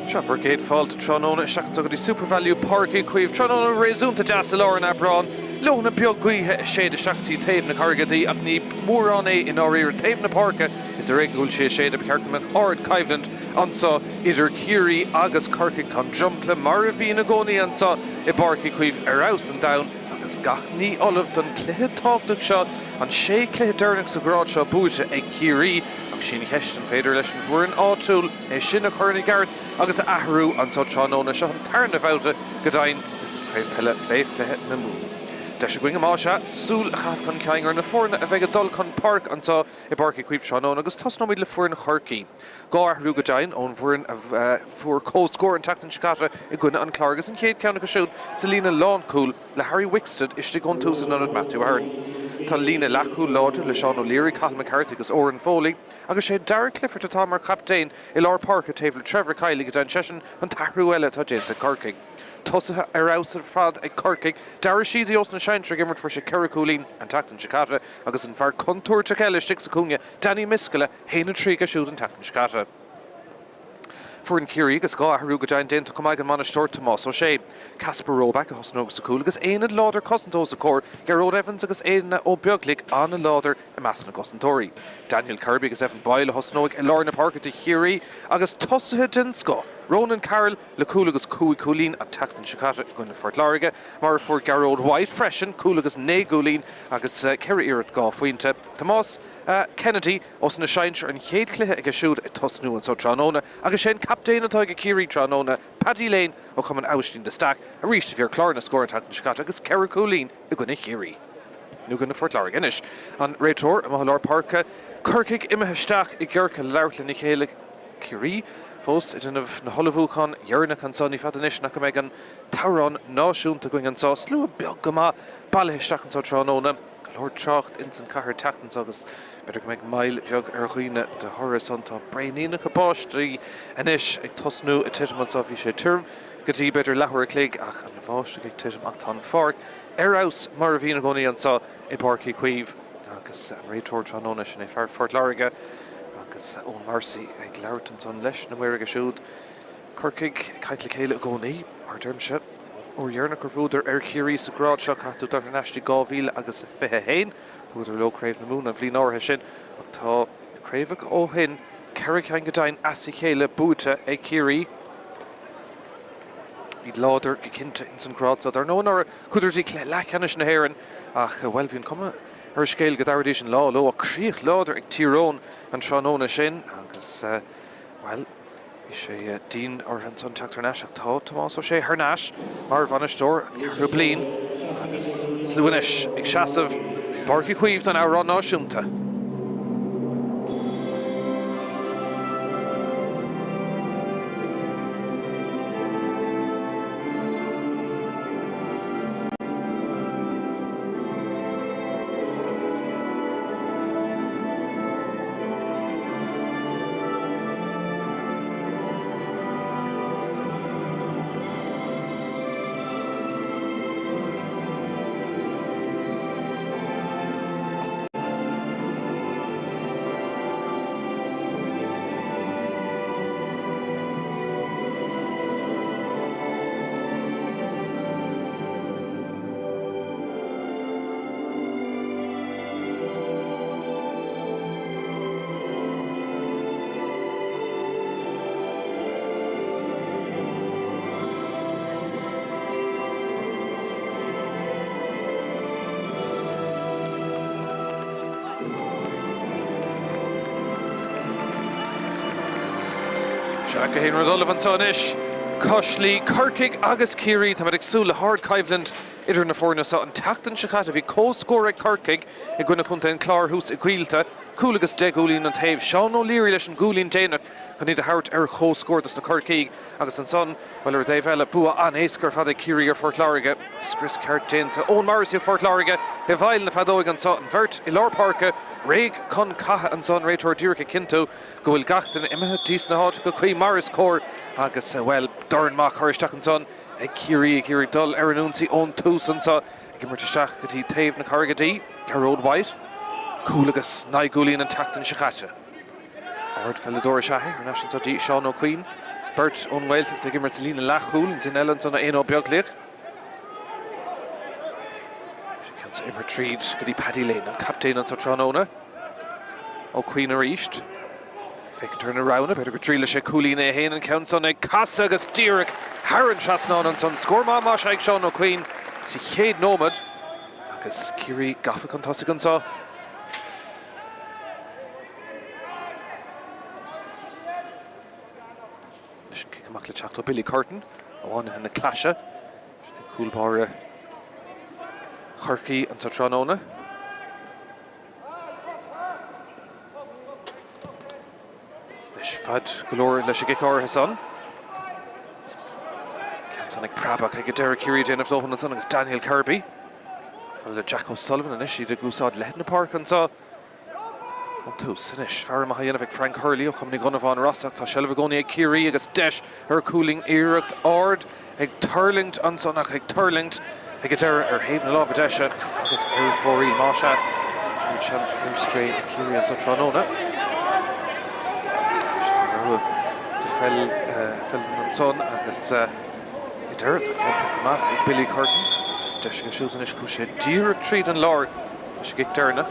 Trevor Gate fault Tróna seachtain go SuperValu Páirc chuomh Tróna réúnta deas Lauren Abrán Lona beag gaithe séad seachtaí taobh na Corcaigh ach ní mórán é in áíir taobh na Páirc is a réúil sé séad bearcamach ard Caibhland ansa idir Ciarraí agus Corcaigh tá jumpla mar a bhí na gcónaí ansa I Páirc chuomh arás an down agus gach ní olamh don cluiche tábhachtach seo an sé cluiche dearnach sa grád seo buaite ag Ciarraí sin heist an féidir leis an bhuain áitiúil é sin a chuirna gart agus a ahrú an sa Tróna seo an tarna bhabhta go dainn in san Craobh Peile fé na mún. De sé going amá se súl a chaf chun ceangar na fórna a bheith a dul chun Páirc an sa I Páirc chuomh Tróna agus tasnomid le fuair na Corcaigh. Gá ahrú go dainn ón bhuain a fuair cóscóir an tachtain scata I gcuine an clár an chéad ceanna go siúd sa lína lán le Harry Wickstead iste gon 2000 Matthew Aaron. Tá lína lechú láidir le Seán O'Leary, Cathal McCarthy agus Oran Foley agus sé Darragh Clifford atá mar captéin I lár Páirc taobh le Trevor Kiley go dainn sesin an tahrú eile tá déanta Corcaigh. Tosathe arás ar fad ag Corcaigh, Darragh siad os na seintre gimmert for sé Ceiricúlín an tachtain Scata agus an fear contúirteach eile stig sa cúnge Danny Miscala héana trí go siúd an tachtain Scata. For an Ciarraí agus gá ahrú go dainn déanta cumáid an mana Stewart Tomás ó sé Casper Roback a hosnóg sa cúil agus éad láidir cosantós a cór Gerard Evans agus éadna ó beaglaigh an na láidir I measna cosantóirí. Daniel Kirby agus Evan Peile hosnóg I Lárna Páirc de Ciarraí agus tosathe den sco Ronan Carroll le cúil agus cúlín an tachtain Scata I gcuine Fort Láirge mar for Gerard White freisin cúil agus négúlín agus Kerry iirecht gá faointe. Tomás Kennedy os na seintre an chéad cluiche ag siúd I tosnú an so Tróna agus sé captéin atá go Ciarraí Tróna Paddy Lane ó chum an Austin de Stack a ríiste bhíor clár na scóir an tachtain Scata agus Ceiricúlín I gcuine Ciarraí. Nú gcuine Fort Láirge inis an réiteoir am lár Páirc Corcaigh imethe isteach I gghearcha leabhart le Míchéal Ciarraí fós I denneh na Hollabhúchan dhearnach an son I fadanis nach go méid an tárán náisiúnta going an sá slú beag go má bailithe isteach an sa Tróna Lord Tracht in san cahar tachtan agus beidir go méid mail beag ar chuoine de thoras antá breanína go báistí inis ag tosnú I tiitimán sa bhí sé tuaim gotí beidir lethúir a clég ach an bháiste ag tiitim ach tá Páirc arás mar a bhí na gcónaí an sa I Páirc chuomh agus an réiteoir Tróna sin é fear Fort Láirge agus ón marsaí ag leabhart an son leis na muirige siúd Corcaigh caiit le chéile a gcónaí ar dermse ó dhearnach gur bhúdar ar Ciarraí sa grád seo catú dar neistí 2000 agus a 21 bhúdar le Craobh na mún an bhliain áirithe sin ach tá Craobh ó hin Ceiricáin go dainn así chéile buaite ag Ciarraí Iad láidir go cinnte in san grád so dar nónar chuidirtí lechanis na hÉireann ach bhfuil bhíonn cuma ar scéil go dairidí sin lá a críoch láidir ag Tyrone an Tróna sin agus well Bhí sé dín ar an son teachtar neisach tá Tomás ó sé thnáis mar bhanistóir an ceathrú bliain agus slúinis ag seasamh Páirc chuomh an árán náisiúnta. Seacha héan rodollah an sonis Coslí Corcaigh agus Ciarraí tá ag súla hard Caibhland idir na fórna sa an tachtain Scata bhí cóscóir ag Corcaigh I gcuine chunta an clár hús I cuiilta cúil agus de gúlín an taobh Seán O'Leary leis an gúlín déanach chun iad a thart ar chóscóirtas na Corcaigh agus an son bhfuil ar Dave eile bua an éascar fad ag Ciarraí ar Fort Láirge Scris ceart déanta ón marsaí Fort Láirge I bhail na fadóig an sa an bhirt I lár Páirc réig chun catha an son réiteoir díreach cinto go bhfuil gachtain imethe díos na háite go chuí maris cór agus well darnmach thuiristeach an son ag Ciarraí dul ar an únsaí ón túsan sa ag imirteach go dtí taobh na Corcaigh Gerard White cúil agus naigúlín an tachtain Scata. Ard felladóir seaithe ar naisian sa dí Seán O'Queen Bert onweiltig te gimmer Celine Lachul in den Ellen son 1 beag lich. She can say retreat godi Paddy Lane and captain on Tráchtaire. O Queen East. Fake turn around a bit of Drisleáin she Coolina Hain and counts on a Casa agus Páirc Haran Chasnon and son score ma Shaik Sean O Queen. Si Chéad Nomad agus Ciarraí Gaffa Contosig on so. Kick a mac le Chaoimh Billy Curtin. One in the clash. Cool bar Corcaigh and Tráchtaire. Fad galore leis a gicáir his son. Canson Craobh ag Derek Ciarraí Jane of Dalata and son agus Daniel Kirby. For the Jack O'Sullivan and she the Goosad led in the park and so. On two Sinish Farah Mahayanovic Frank Hurley coming gun of on Rossack to Shelvagoni Ciarraí agus Desh her cooling Erucht Ard ag Turlinged on son ag Turlinged ag Derek or Haven Love Desha agus Fori Masha. Chance Stray Ciarraí and Tráchtaire. Fell and son agus Dirt Math Billy Curtin Deshing shooting is Cushe Dear Treat and Lord she gig Dernach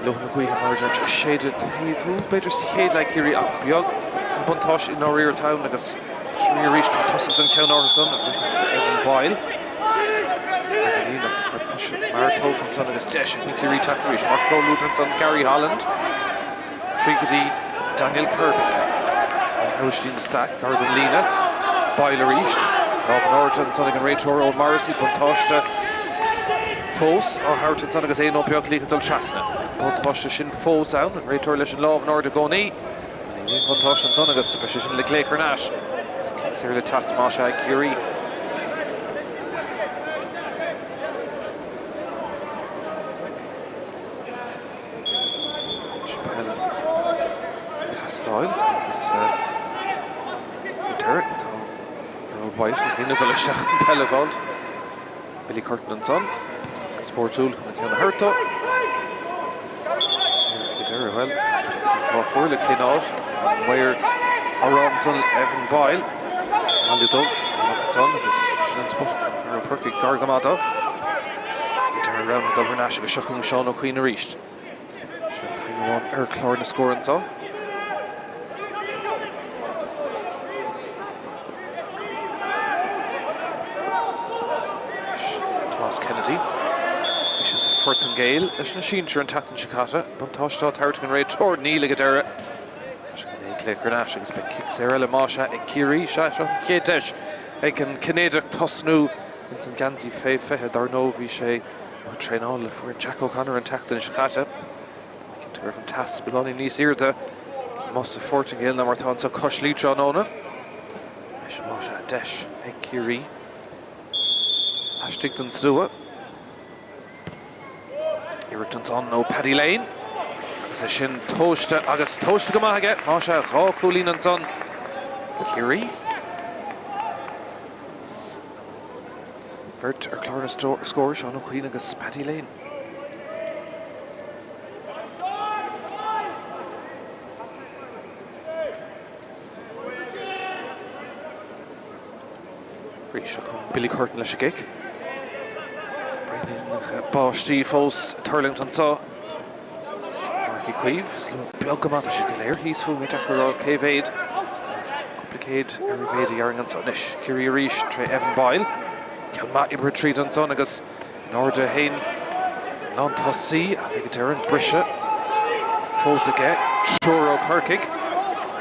Lohan Gui Marge shaded Havu better shade like Ciarraí Beo and Buntosh in our rear town agus Ciarraí reached Tossington Count Orson agus Evan Boyle Mark Hogan son agus Desh and Ciarraí Tráchtaire Mark Cole Luton son Gary Holland Trigedy Daniel Kirby Houstein the stack Gordon Lena Boiler East Lovin Origin son again Rachel Old Morrissey Buntoshta Fos or Harton son agus Aino Beag Lich Dul Chasna Buntoshta Shin Fos sound and Rachel Lish and Lovin Origin Goni Buntoshta son agus Special Leclerc Nash it's kicks here the taft Masha Ciarraí White, in the Peile called Billy Curtin and son. Spórt coming down the Herto. Well, Hurley came out. Where Aronson, Evan Boyle, Andy Dove, son, this Shannon Spórt, Perky Gargamado. Derry around with Dulver Nash, Shachung Sean O Queen East. Shannon one, Clore in the score and so. Kennedy. Issues Furton Gale. There's a machine and Tacton Chicata. Buntoshta, Tartan Ray, Tord, Neil Gadera. Clay Nash, it's been kick Sarah Lamasha, Ciarraí, Shasha, Kiedesh, Egan, Canada, Tosnu, Vincent Ganzi, Faye, Fehe, Darnovi, Shay, Train all for Jack O'Connor and Tacton Chicata. Making to from Tass, belonging Nice Irda. Most of Furton Gale, Namartan, so Cushly, John Ona. Masha, Desh, Ciarraí. Ashtigton Sua. Irritan's on no Paddy Lane. Agus Shin Toshta Agus Toshta Gamage. Masha Ra Coolin and son. Ciarraí. Vert or Clorna score Sean O'Queen agus Paddy Lane. Billy Curtin leis a gig. Báistí fós Turlington so. Marky Queeve, Slú Beaggamata should get there. He's full with a Cave Complicate, Erivade, Yarringan so. Nish, Ciarraí Reach, Trey Evan Boyle. Can Matt retreat on son, agus Norda Hain, Lantassi, Vegetarian, Brisha. Fós again, Choro Corcaigh.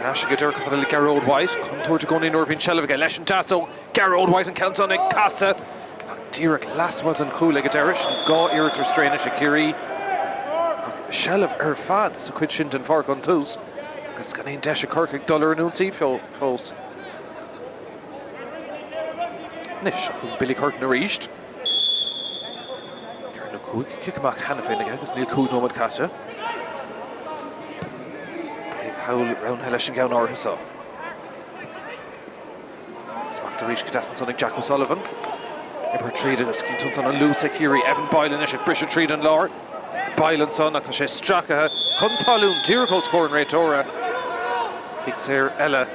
Ashiga Dirk for the Garrod White, contour to Goni Norvin Shelviga, Leshen Tasso, Garrod White and counts on it, Casa. Derek Lasmut and Cool Derish, and Gaw Irit Restrain Ciarraí. Shelv Fad, so quid Shint and Fark on twos. It's going to Desha Corcaigh, Dollar and Unsi Falls. Nish, Billy Curtin reached. Karen Cook, kick him back, Hannafin again, because Neil Cool Nomad Casa. Howl round Hellish and Gown Orhisa. Smack the reach Cadasson Sonic Jack O'Sullivan. Eber Treed and Skinton on a loose Ciarraí, Evan Boyle and Ishik, Brisha Treed and Lord. Peile son ach tá sé stracathe chun talún Díreachó scoring réitóra. Kicks here Ella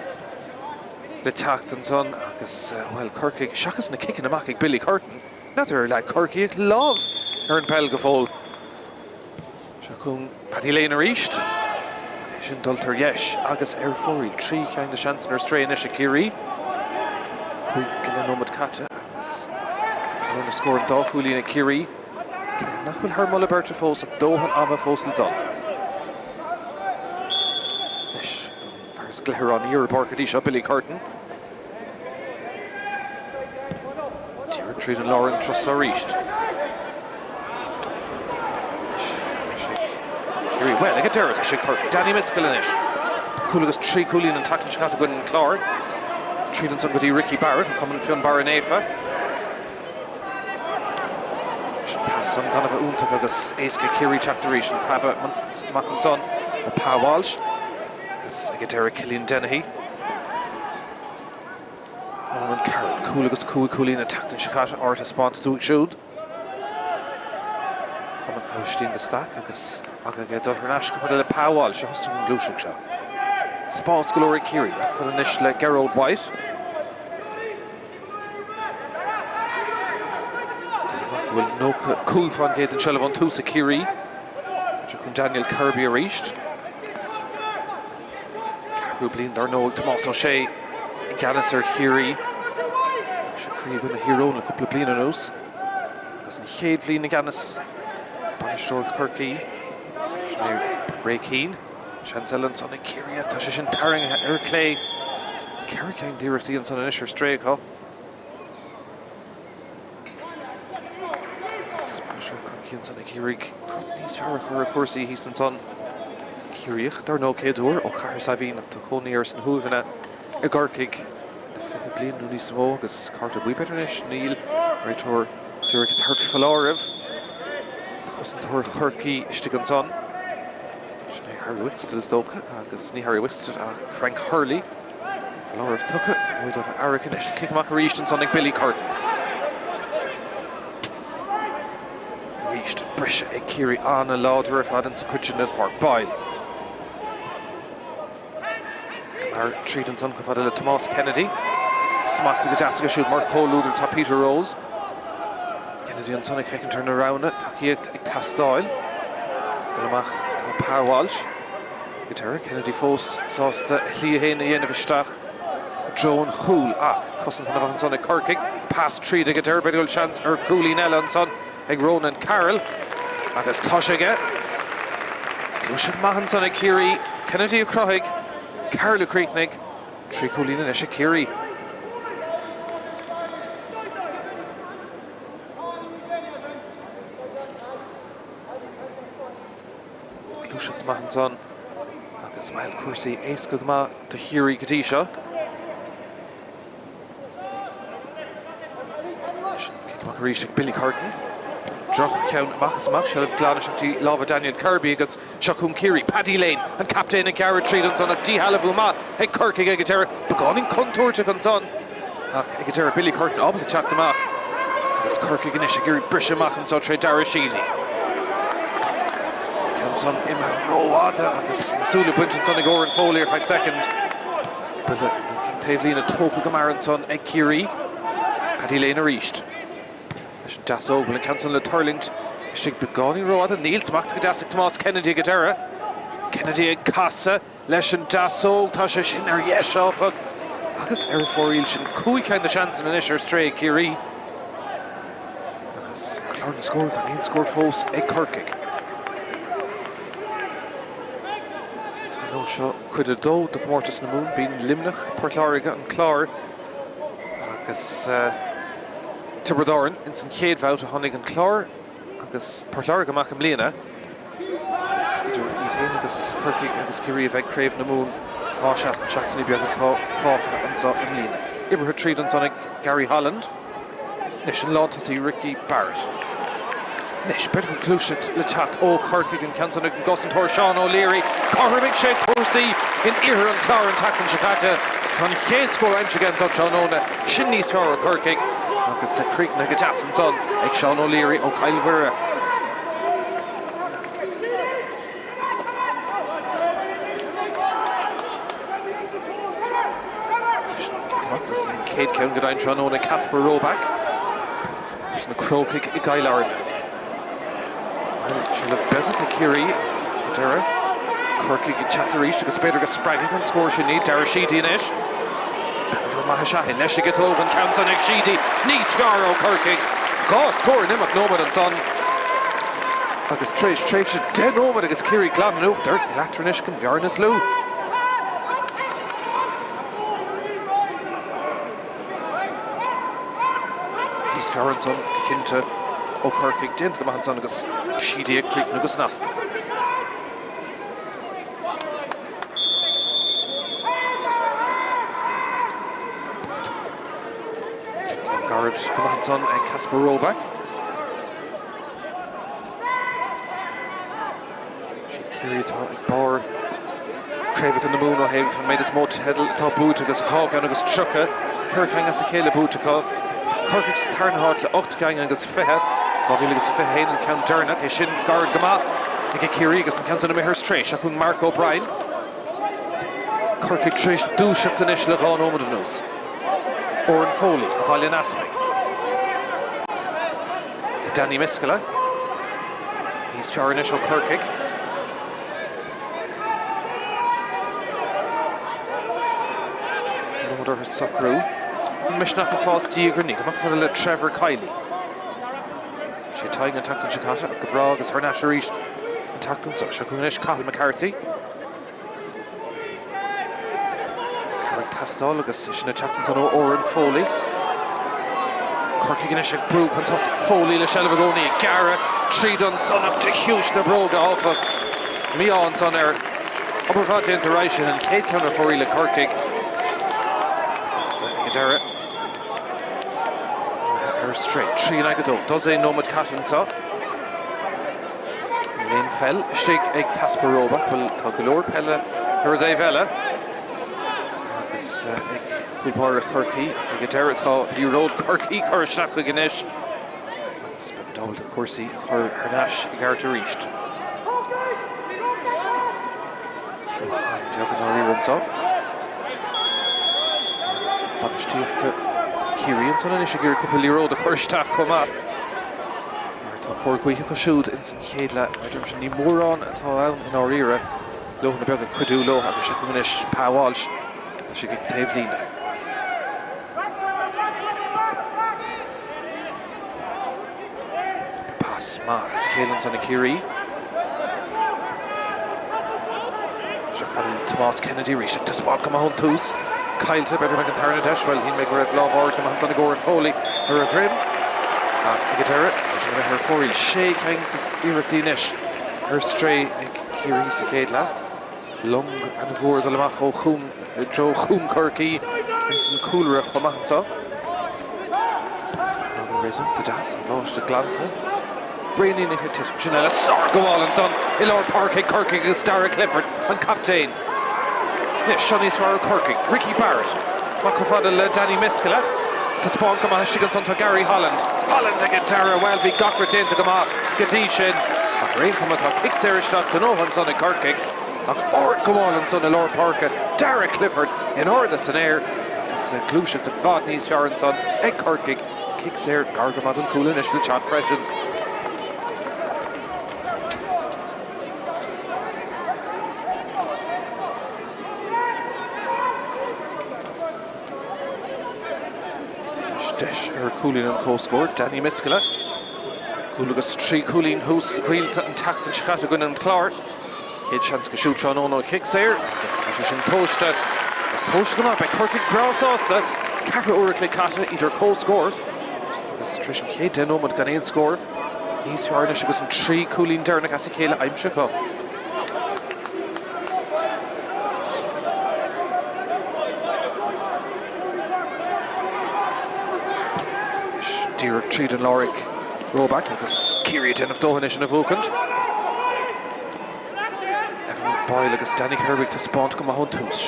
the Tráchtaire son agus well Corcaigh seachas na kicking amach ag Billy Curtin. Neither like Corcaigh love ar an Peile go fóil. Seachún Paddy ar ríist. Sin dultar yes agus ar fóil trí ceann de seansan ar strain is a Ciarraí. Cúig gile nómad caite agus Clone scored dá chuúlí na Ciarraí. Nach bhfuil thar mulla berta fós ach dóhan ama fós le dá. Leis fears gléir an íar Páirc seo Billy Curtin. Tír tríd an Lauren tros a ríist. Ciarraí well ag a deireadh sé Corcaigh. Danny Míchéal inis. Chúlagus trí chuúlín an taclan scata gon an clár. Tríd an son go dtí Ricky Barrett an cumann fion Barra Néfa. Pass on kind of a úntach agus éasca Ciarraí Tráchtaire sin Prabha machchan son ó Pá Walsh agus ag a deireadh Cillian Dennehy. Mumhan Carroll chúlagus cúlín an taclan scata áirt a spáint zúig siúd. Chumann Austin de stack agus aga ge dul ar an asca fada le Pá Walsh a hostum an glúiseach seo. Spás go leor Ciarraí fada inis le Gerald White. Will no cool fan gate and shell of on two Ciarraí. Chun Daniel Kirby a ríist. Carú blin dar no Tomás O'Shea Ganis ar Ciarraí. Siarraí gona hero na couple of blin an us. Agus an chéad blin na Ganis Banistóir Corcaigh. Sna Ray Keane. Chantel son na Ciarraí tá sé sin tarring ar Clay. Carrick Díreachtaí an son an isir Stréacha. Son Ciarraí níos fearr chur a cuasaí hí san son Ciarraí dar nó céadúir ó char sa bhín tá chonaí ar san thuúimhne i Corcaigh le fin blian nó níos mó agus carta buibetarnis níl réitóir Díreach thart falláiribh chus an túir Corcaigh iste an son sné Harry Winston is dócha agus ní Harry Winston a Frank Hurley falláiribh tucha muid of Aric inis kick amach a ríist an son ag Billy Curtin. Brise ag Ciarraí an a láidir fad an sa cuitin for Peile. Mar tríd an son go fada le Tomás Kennedy. Smachta go deasta go siúd mar chomhlúidir tá Peter Rose. Kennedy an son ag feiceann turn around it, takeíocht ag tastáil. Dul amach tá Pá Walsh. Go deireadh Kennedy fós sásta hlí a héana a dhéanamh isteach. Joan Chúl ach cosint an bhain son ag Corcaigh. Pass tríd ag a deireadh beidúil chance ar Cúlín eile an son ag Ronan Carroll. Agus Toshige. Glúiseach maihan son ag Ciarraí. Kennedy a Craobh. Carroll a Creeknig. Trí Cúlín inis a Ciarraí. Glúiseach maihan son agus well cuasaí éasca go maith do Ciarraí go dtí seo. Kick amach a ríist ag Billy Curtin. Droch ceann machas amach seo gláineachtaí lámha Daniel Kirby agus seachún Ciarraí Paddy Lane an captain ag Garrett Tríd an son ag díhalamh má ag Corcaigh ag a deireadh beánin contúirteach an son ach ag a deireadh Billy Curtin ábal a teacht amach agus Corcaigh inis ag Ciarraí brise amach an son tre Dara Sheedy. Ceann son imhe róáda agus nasúla buint an son ag óran fólaí ar 5 second. But taobhlín a tóca go mar an son ag Ciarraí. Paddy Lane a ríist. Leis an deas óbal an ceann son le Turlingt istigh beánin róáda níl smachta go deasach Tomás Kennedy ag a deireadh. Kennedy ag casa leis an deas óg tá sé sin ar yes áfach agus ar fóíil sin cúig ceann na seansan inis ar Stray Ciarraí. Agus clár na scór gan níl scór fós ag Corcaigh. Nó seo chuid a dó do chomórtas na mún bíonn limnach Portláirige an clár agus Déardaoin in san chéad bhabhta a tháinig an clár agus Portláirige amach am líana agus idir iad agus Corcaigh agus Ciarraí a bheith craobh na mún má seas an seachtaí beag atá fácha an sa am líana. Ibrahim tríd an son ag Gary Holland. Nis an látasí Ricky Barrett. Nis beidir an clúiseacht le teacht ó Corcaigh an ceann son ag an gosantóir Seán O'Leary. Cormac sé cuasaí in iarthar an clár an taclan sicáte. Tá chéad scór aimse gan son Seán O'Na sin níos fearr a Corcaigh agus sa críoch na go deas an son ag Seán O'Leary ó Cailmhire. Céad Ceann go dain Trónóna Casper Roback. There's na Crocaigh I Gailarn. She'll have better than Ciarraí. Dara. Corcaigh I Chaoimh agus Péile agus Spragging and score she need. Dara Sheedy in it. Pedro Mahashahin. Leis get over and counts on Sheedy. Níos fearr ó Corcaigh. Gá score nimach nómad an son. Agus Tréimh she dead nómad agus Ciarraí Glan nó. Dirt Latranish can Bhearnas Lou. Níos fearr an son. Cinnte ó Corcaigh dint go maith an son agus Sheedy ag Creek agus Nasta. Guard go maith an son ag Casper Roback. Ciarraí tá ag bar Craobh an na mún ó hebh méid is mód hedal tá bút agus Hágan agus Trucha. Corcaigh as a céile bút acu. Corcaigh sa tarnháit le 8 gang agus 5. Gábhíle agus 5 héin an Count Dernach é sin guard go maith. Ag Ciarraí agus an Count na Mihir Stréis a chun Mark O'Brien. Corcaigh Tréis dúiseacht an isis le gá nómad an nús. Oran Foley a bhaile Asmig. Danny Míchéal. Níos fearr an isis ó Corcaigh. Nómad ar Socrú. Mishnach a fás Díagran ní go maith le Trevor Peile. She tying an tactan Chicata, Gabrag agus her Nasharíist an tactan so Shakunish Cahill McCarthy. Carrick Tastal agus sin a tactan on Oran Foley. Corcaigh Ganish ag brú fantastic Foley le Shelvagoni Gara Trídan son up to huge na broga off of Míchéal son Obervat interaction and Céad Ceann for le Corcaigh. Dara. Straight, 3 Agadó, does a nomad Catin sa. Lane fell, Stig ag Casper Roback, well, tá Galore Peile, Déardaoin Vela. Agus ag Chulpáir Corcaigh, ag Dara tá New Road Corcaigh, chur Seacha Ganesh. Agus ben double to Corsi, chur Nash ag Arta Ríist. Slú an Bheogan Áirí runs up. Banistíocht to Ciarraí an tunan is a gur cúpla líród a chuirteach chumá. Mar tá Corcaigh go siúd in san chéadle idir sin ní mórrán atá ann in áiríre lohan na beag a cuidú lo agus a chumanis páháils a si ag taobh líne. Pass má as chéalann san na Ciarraí. Se chail Tomás Kennedy ríis ag taspád go maith tús. Kailte better make a turn at well, he make a love or come hands on the Goran Foley or a grim. I get her, she's going to her foil shaking Irakdinish. Her stray Ciarraí Sakadla. Lung and a Vord Alamacho Hum Joe Hum Corcaigh in some cooler Homansa. No reason to dance and Vosh to Glanta. Brainy in a hit Chanel Sar go all and son. Ilor Páirc Corcaigh is Dara Clifford and captain. Yes, Shawnee's for Corcaigh, Ricky Barrett, Macrofadal Danny Míchéal, to spawn come on Shigan to Gary Holland. Holland again Tara Welvy, Gockert in to come up, Gadishin, Rain come out, kicks Irish not to no one's on a Corcaigh, Ord come on and son of Lord Parker, Dara Clifford, in Ordis and air, it's a Glushik to Vodney's Farron son, Egg Corcaigh, kicks air, Gargamad and Coolinish, the chat freshen. Coolin and co-scored, Danny Míchéal. Coolagus 3 Coolin, who's Quilta and Tactan Chicatagun and Clark. Kid chance to shoot on no kicks here. This Toshta. As Toshta them up by Corcaigh Grausosta. Cara Uriclay Cata either co-scored. This Trishan Kid Denomad Ghanaian score. East Farnish goes in 3 Coolin Derna Casikela. I'm Chico. Dear Trídan Lorick Roback agus Ciarraí den of Dohanish and of Oakland. Evan Boyle agus Danny Kerwick to spawn to come a hunt who's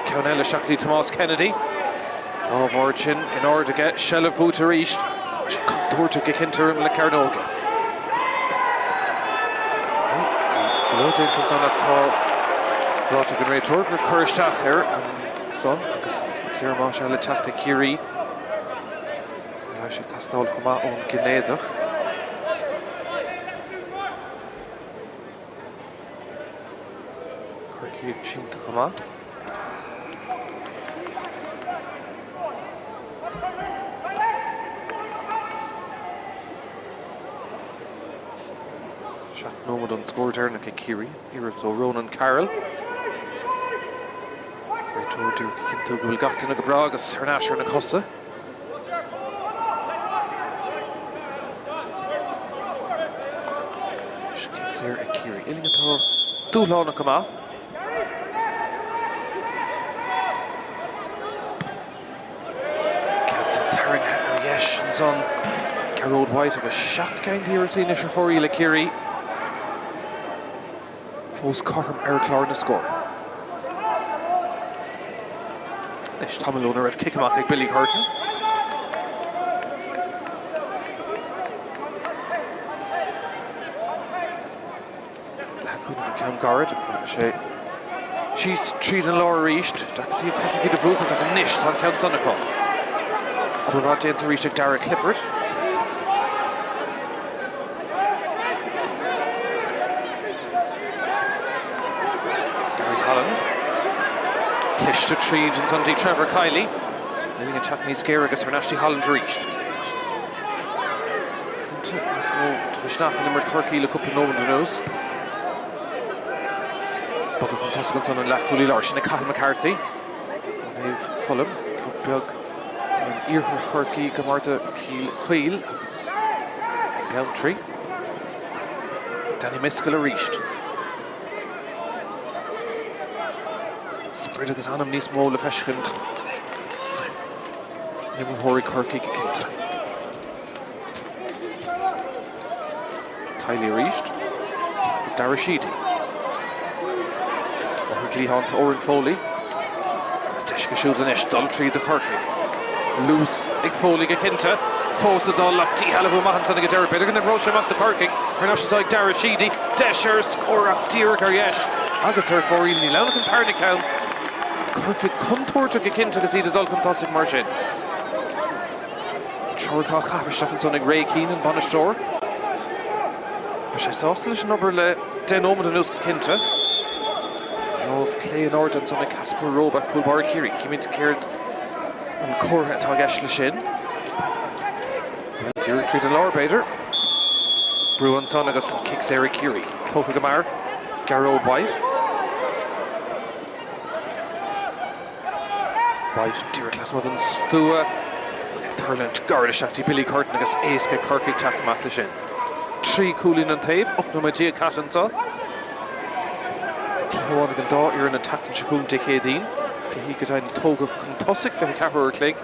Caonella Shackley Tomás Kennedy. Of origin in order to get Shell of Boot to reach. She come door to get into him like Craobh. Good intentions on that tall. Roger and Ray Torker of Tráchtaire and son agus kicks here Míchéal le teachta Ciarraí. Tá sé tastáil chumá ón gnéadach. Corcaigh sínta chumá. Seach nómad an scór dearna go Ciarraí. Iarracht ó Ronan Carroll. Reitúir dúr cinntiú go bhfuil gachtainna go bra agus ar náisiir na costa. Kicks here at Ciarraí. Illingantá dúlána chumá. And on Craobh White agus seachtgain díreachtaí inisiir fóirí le Ciarraí. Fós Corcaigh ar clár na scór. Leis tamilúna raibh kick amach ag Billy Curtin. Lechuin bhí Cam Garrett a chuir sé. She's tríd an láir ríist. Dacatí Corcaigh de bhúcan ach an níis tá ceann sanna có. But we're out into reach Dara Clifford. Gary Holland. Clishta Treed and Sunday Trevor Kiley. Living a Chapney Scare agus Renashti Holland reached. Let's move to the Schnach and Corcaigh look up in over the nose. Buckle from Tuscanson and Lachuli Larson and Cathal McCarthy. They've Fulham. Bug. Iarthar Corcaigh go Marta Ciarraí agus Bountry. Danny Míchéal reached. Spread agus anam níos mó le feiscint. Nimar Hóirí Corcaigh go cinnte. Peile reached. It's Dara Sheedy. Corcaigh on to Oren Foley. It's Tishka shooting ish Daltree the Corcaigh. Loose ag Foley go cinnte. Fós a dul ach tí halamh Mumhan sanna go deir beidir gan bhróise amach de Corcaigh. Ar náis áid Dara Sheedy. Deisir scóraach díreach ar dheis. Agus ar fóirí ní leanach an tarna ceann. Corcaigh contúirte go cinnte agus iad a dul contáigh mar sin. Teorcá chafaisteach an son ag Ray Keane an Banisteoir. Ba sé sásta leis an obair le den ómad an nús go cinnte. Lámh Clay an Ord an son ag Casper Roba Coolbar Ciarraí. Címid céirt an cóirthe atá gceist le sin. Díreach tríd an láir beidir. Brú an son agus kicks ar Ciarraí. Tóca go mar Craobh White. White díreach lasmod an stúa. Turland Garda Shafty Billy Curtin agus éasca Corcaigh teachta amach le sin. Trí cúlín an taobh, ochna mai dia catantá. Clóána an dá ar an teachtan siúm decéadín. Hí go dain tóga chun tosaigh feiche ceathú ar cléig.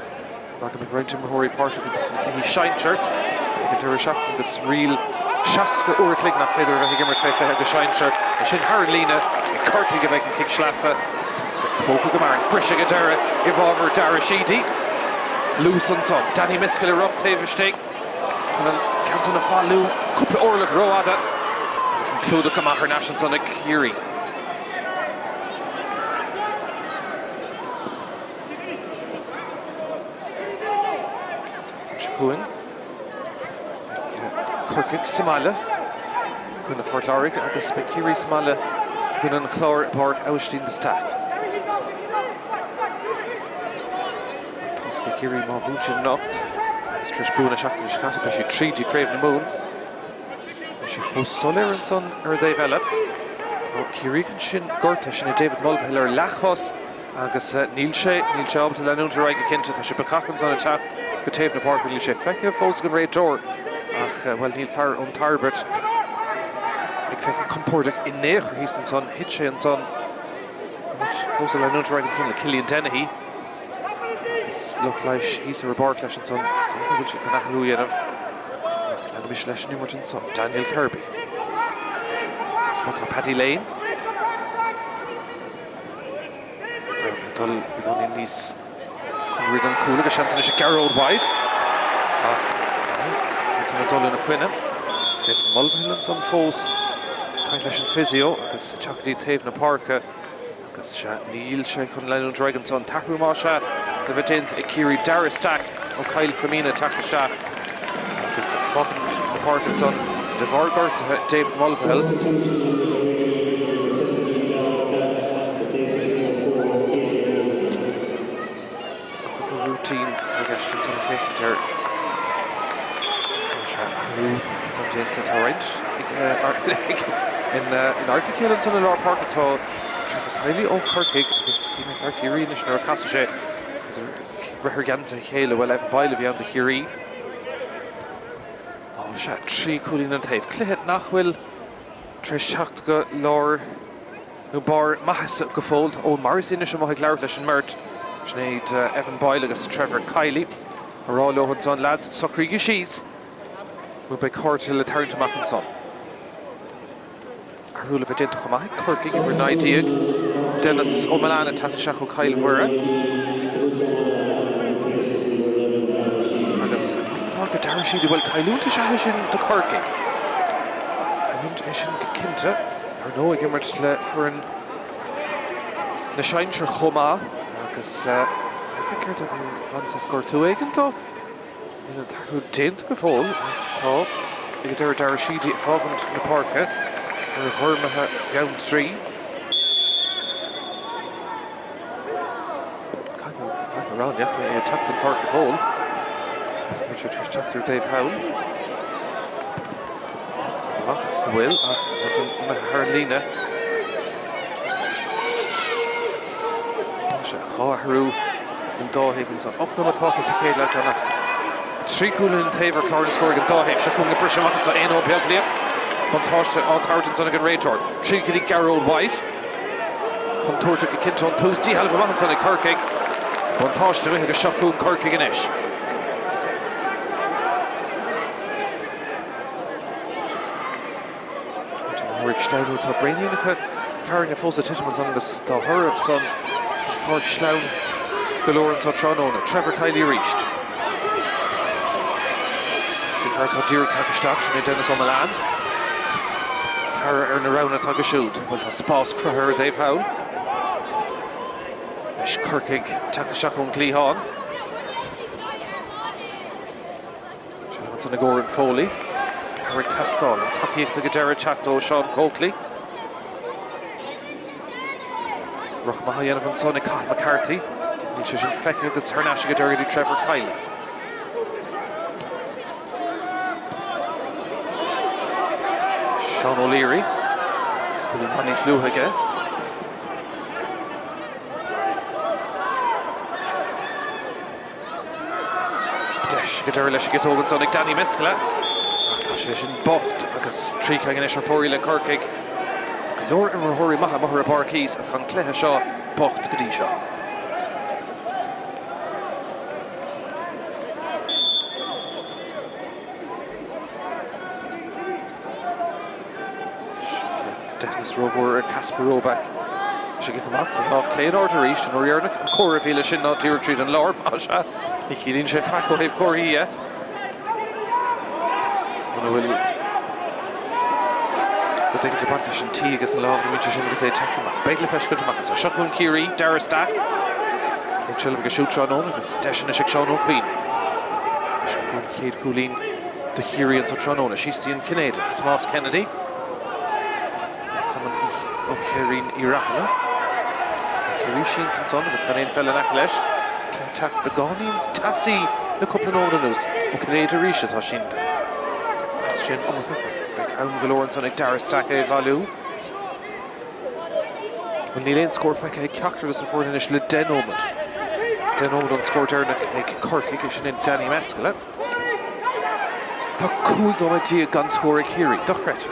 Mar go mbeidh roinnt Móirí Páirc agus na cluichí Sheinseart. Ag an dúir seachtain agus rial seasca uair cléig nach féidir a bheith gimmar feiche agus Sheinseart. A sin thar lína ag Corcaigh go bheith an kick slasa. Agus tóga go mar brise go deire I bhábhar Dara Sheedy. Loose on son, Danny Míchéal rock taobh and then Canton of Falu, couple orla roada. This included the Kamahar Nations on a Ciarraí. Chaoimh. Corcaigh Samala. Gonna Fort Laric, agus be Ciarraí Samala. Gonna Clár Páirc Austin the stack. Ciarraí má bhútear nocht. Is tris búna seachtain scata be sé trídí Craobh na mún. Sé chós solir an son ar a David Ciarraí can sin gorta sin David Mulvihill ar lechos agus níl sé ábhta leanúnta raig go cinnte tá sé bechachan son a teacht go taobh na Páirc níl sé feice fós go réad dóir ach well níl fear ón tarbert ag feicean compórdaach in néachar hís an son hit sé an son fós a leanúnta raig an son le Cillian Dennehy. Look like he's a report lesson son. Something which you can ahrú of. Lanamish lesson Nimmerton son. Daniel Kirby. Spot Paddy Lane. Dull begun in these. Read on cool. A chance in a Craobh White. Anton Dull in a Quinna. David Mulvihill and some falls. Kind lesson physio. Because Chakdi Tave na Páirc. Because Neil Shea con Lennon Dragon son. Tahrú Máisha. the Vagint, a Ciarraí Dara Stack, o Kyle Cremina Tráchtaire. Agus fucking the Parkinson, the Vargart, David Mulvihill. So a routine, Tagashton, some fake there. Some gent at orange. In Corcaigh and son of Lord Park at all. Trevor Peile o Corcaigh agus cína ar Ciarraí is nar casa sé. Brethir ganta chéile well evan Peile bhí an de Ciarraí. Oh, sé trí cúlín an taobh. Cluichead nachhfuil tre seacht go lár nó bar maithas go fóld ón maris inis am leir leis an mert. Snéad Evan Peile agus Trevor Peile. Ará lohan son lads Ciarraí síos. We'll be Corcaigh le tarn amach an son. Arúla bheith déint chumach Corcaigh for 90. Dennis O'Malan and Tráchtaire Kyle Vura. Agus Páirc Dara siad bhfuil Cailúnta se sin de Corcaigh. Cailúnta sin go cinnte. Ar nó ag immert le fuair na seintir chomá agus Ceart ag van sa scór tú éigentá. In tarú déint go fóil tá ag Dara siad fágant na Páirce ar a churmathe bheann trí. Around yeah, we attacked in Páirc Fól. Which is Tráchtaire Dave Howell. Will, that's a Harlina. Harú in Dáhaven son. Och no mat focus a céad le gana. Trí cúla in taobhar clár scoring in Dáhaven. Se chun go brise machchan sa éon ó beagliach. Bantáiste á tartan son agin réitor. Trí cúla Garrod White. Contúirte go cinnte an tústí halbh machchan son ag Corcaigh. Bantáiste mé go seachún Corcaigh in isis. Páirc Sleanú tá Brainiúnacha fearing a fósa titimans agus tá thurb son Páirc Sleanú go leor an sa Tráchtaire. Trevor Peile reached. Tá dír taketeach sin Dennis O'Malan. Fear ar na rana tá go siúd. Bhfuil tá spás cruthir Dave Howell. Leis Corcaigh Tráchtaire ón Glíháin. Sean san na Góran Foley. Páirc Tastáil an takeíocht go deire teachtó Sean Coakley. Roch maithe dhéanamh an son ag Cathal McCarthy. Níl sé sin feice agus thurnaise go deire Trevor Peile. Sean O'Leary, who'll be Manny Slúhaige. Deis go deir leis go tógann son ag Danny Mescala. Ach tá sé sin bocht agus trí caigan éis ar fóirí le Corcaigh. Go leor an rothirí maithe a Barkeys a tá cluiche seo bocht go dtí seo. Dennis Rover Casper Roback. She get gemacht and off Clay order reached and Oriarnic and Cora Vila Shin not dear treat and Lord Masha. Nikilin Chef Fako have Corcaigh. And will but they get to partition tea against the law of the magician because they attacked him. Begle fish good to make so Shakun Ciarraí, Dara Stack. Kate Chilvig a shoot Sean on because Deshin a Sean O'Queen. Shafun Kate Coolin the Ciarraí and Tráchtaire. She's the in Canada. Tomas Kennedy. Ciarraí Irahla. Ciarraí Sheenton son, it's going to fell in Akalesh. Tacht Begani and Tassi, the couple of Nolanus. Canada Risha Tashinta. Tashin Omaka. Back Aum Galore son, Dara SuperValu. When Neil scored Faka Cactus and for an initial Den Omad. Den Omad on scored Erna Corcaigh, in Danny Mescala. The cool no idea gun scorer Ciarraí. Duchret.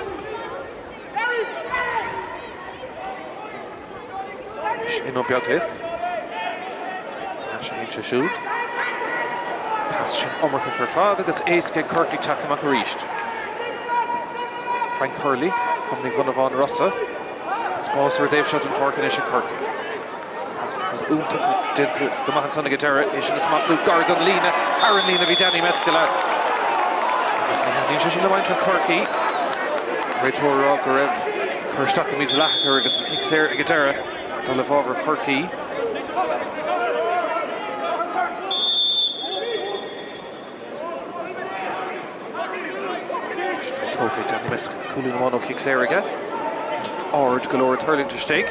In Obiaglith. Nasha Hincha shoot. Pass Shin Omerka Kerfad agus Ace get Corcaigh Tráchtaire reached. Frank Hurley from the Gunnavan Russa. Sponsor Dave Shutton for Corcaigh. Pass Unta did the Mumhan son Guitarra is in the smart to Gordon Lina. Aaron Lina Vidani Mescala. Agus Nisha Shin Lamant Corcaigh. Rachel Rogarev. Herstaka Midfield agus and kicks here Guitarra. Over Corcaigh. Mescal. Coolin Mono kicks Erika. Ord galore Turling to Stig.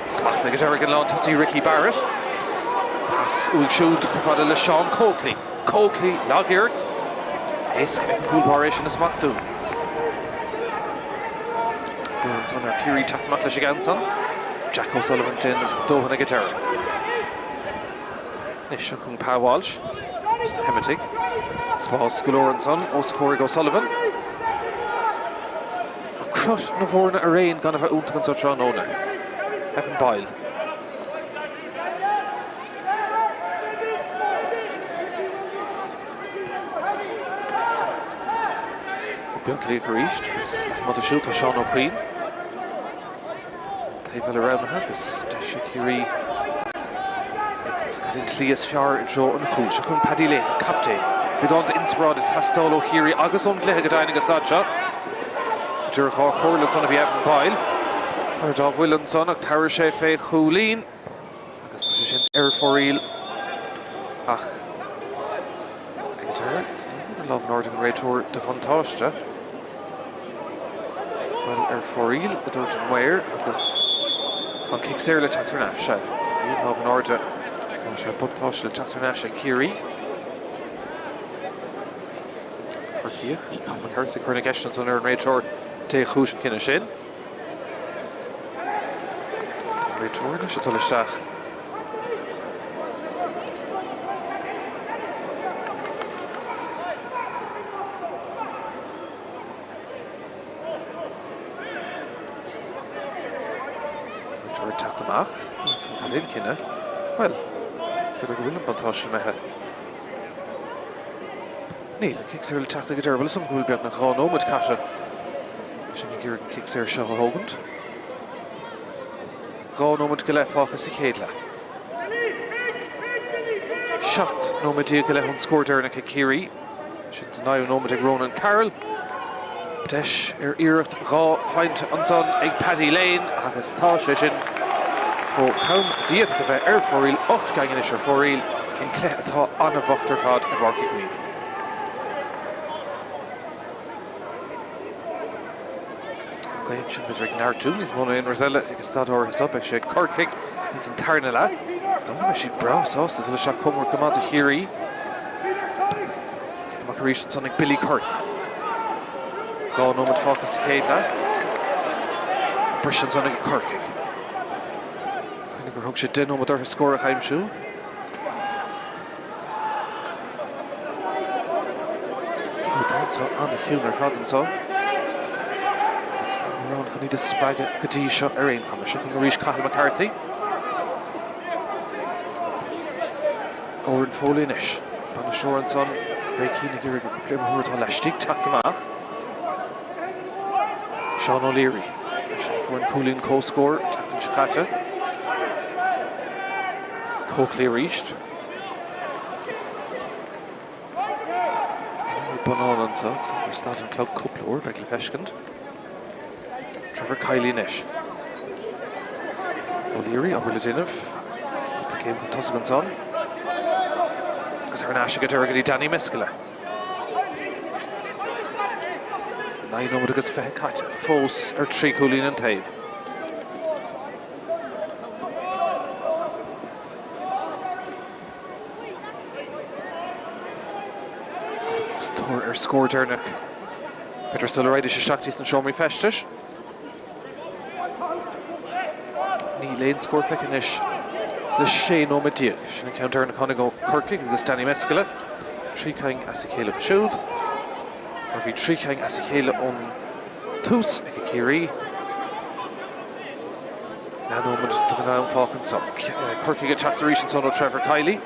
Smacht the Erika Lawn to see Ricky Barrett. Pass Uig Kafada Le Sean Coakley. Coakley, Lagiert. Esk cool Baration is Machdu. Burns on our Curie Tatmakla Shiganson. Jack O'Sullivan tin Dohan a guitar. Nishakung Pa Walsh. Hematic. Spas Galoranson, Oscorrig O'Sullivan. A crush Navorna Arain Ganava Untagan Sotran owner. Evan Boyle. Buckley reached, as Mother Shoot to Sean O'Queen. Tavel around her, as Ciarraí got into Lias Fiar and Joe and Cool. Shakun Peile, captain. Began to inspire the Tastolo Ciarraí, Agus on Glehagadine Gastacha. Durha Horlandson of Evan Boyle. Cardov Willanson of Tower Shefe Hulleen. Agus Shin Air for Eel. Ach. Love Northern Raytor de Fantastia. Well, for Eel, the Dorton Ware, Agus Ton Kicks Air, the Chaoimh. Love Northern. She put Tosh the Chaoimh Ciarraí. Corcaigh, McCarthy, Corcaigh, on her Raytor, Te Chush and Kinnashin. Raytor, Nishatolashach. Well, good a William Bantosh Mehe. Neil kicks her tactic guitar, but some cool bit na Craobh with Cata. She kicks her Shaw Hogan. Craobh with Gale Focus Ciarraí. Shocked no Madia Gale on scored there in a Ciarraí. She's now no Madia Ronan Carroll. Desh Ericht Craobh find Anson Egg Paddy Lane. Agus Tashin. Chaoimh Ziad go bheith for Eel 8 gangan is for Eel in Clé atá anna bhachttar fad a Barky Queeve. Gaich sin bit Nartún is mona in Rosella agus stador his up sé Corcaigh in san Tarnala. So me she brow sauce to the shot come command to Ciarraí. Macarish Sonic Billy Curt. Craobh no focus Ciarraí. Brishan Sonic Corcaigh. Hook should didn't know what their score of Chaoimh shoe. Slow down so on a humour father so. Let's come around can he just spag it Gadi shot Arain come shooting a reach Cahill McCarthy. Oren Folinish. Banashore and son. Ray Keane Giriga could play more to Lashtik Taktamach. Sean O'Leary. For an Coolin co-score. Taktam Shikata. Coakley reached. Bonan so we're starting Club Couplor, Begley Feshkand. Trevor Kylie Nish. O'Leary, Oberledinov. Became Contuscan son. Because her Nash got her Danny Mescala. Now you know what it is for cut. Fos or Tree Coolin and Tave. Score Dernick. Peter Ciarraí is Shaktis and Show Me Festish. Ní Lane score fecanish. The Shane O'Madia. She encounter in a Conago Corcaigh against Danny Mescala. Tríchaing Asichéile Shoot. Murphy Tríchaing Asichéile on Tus Ciarraí. Now moment to the now Falcon so Corcaigh Chaoimh son of Trevor Kylie.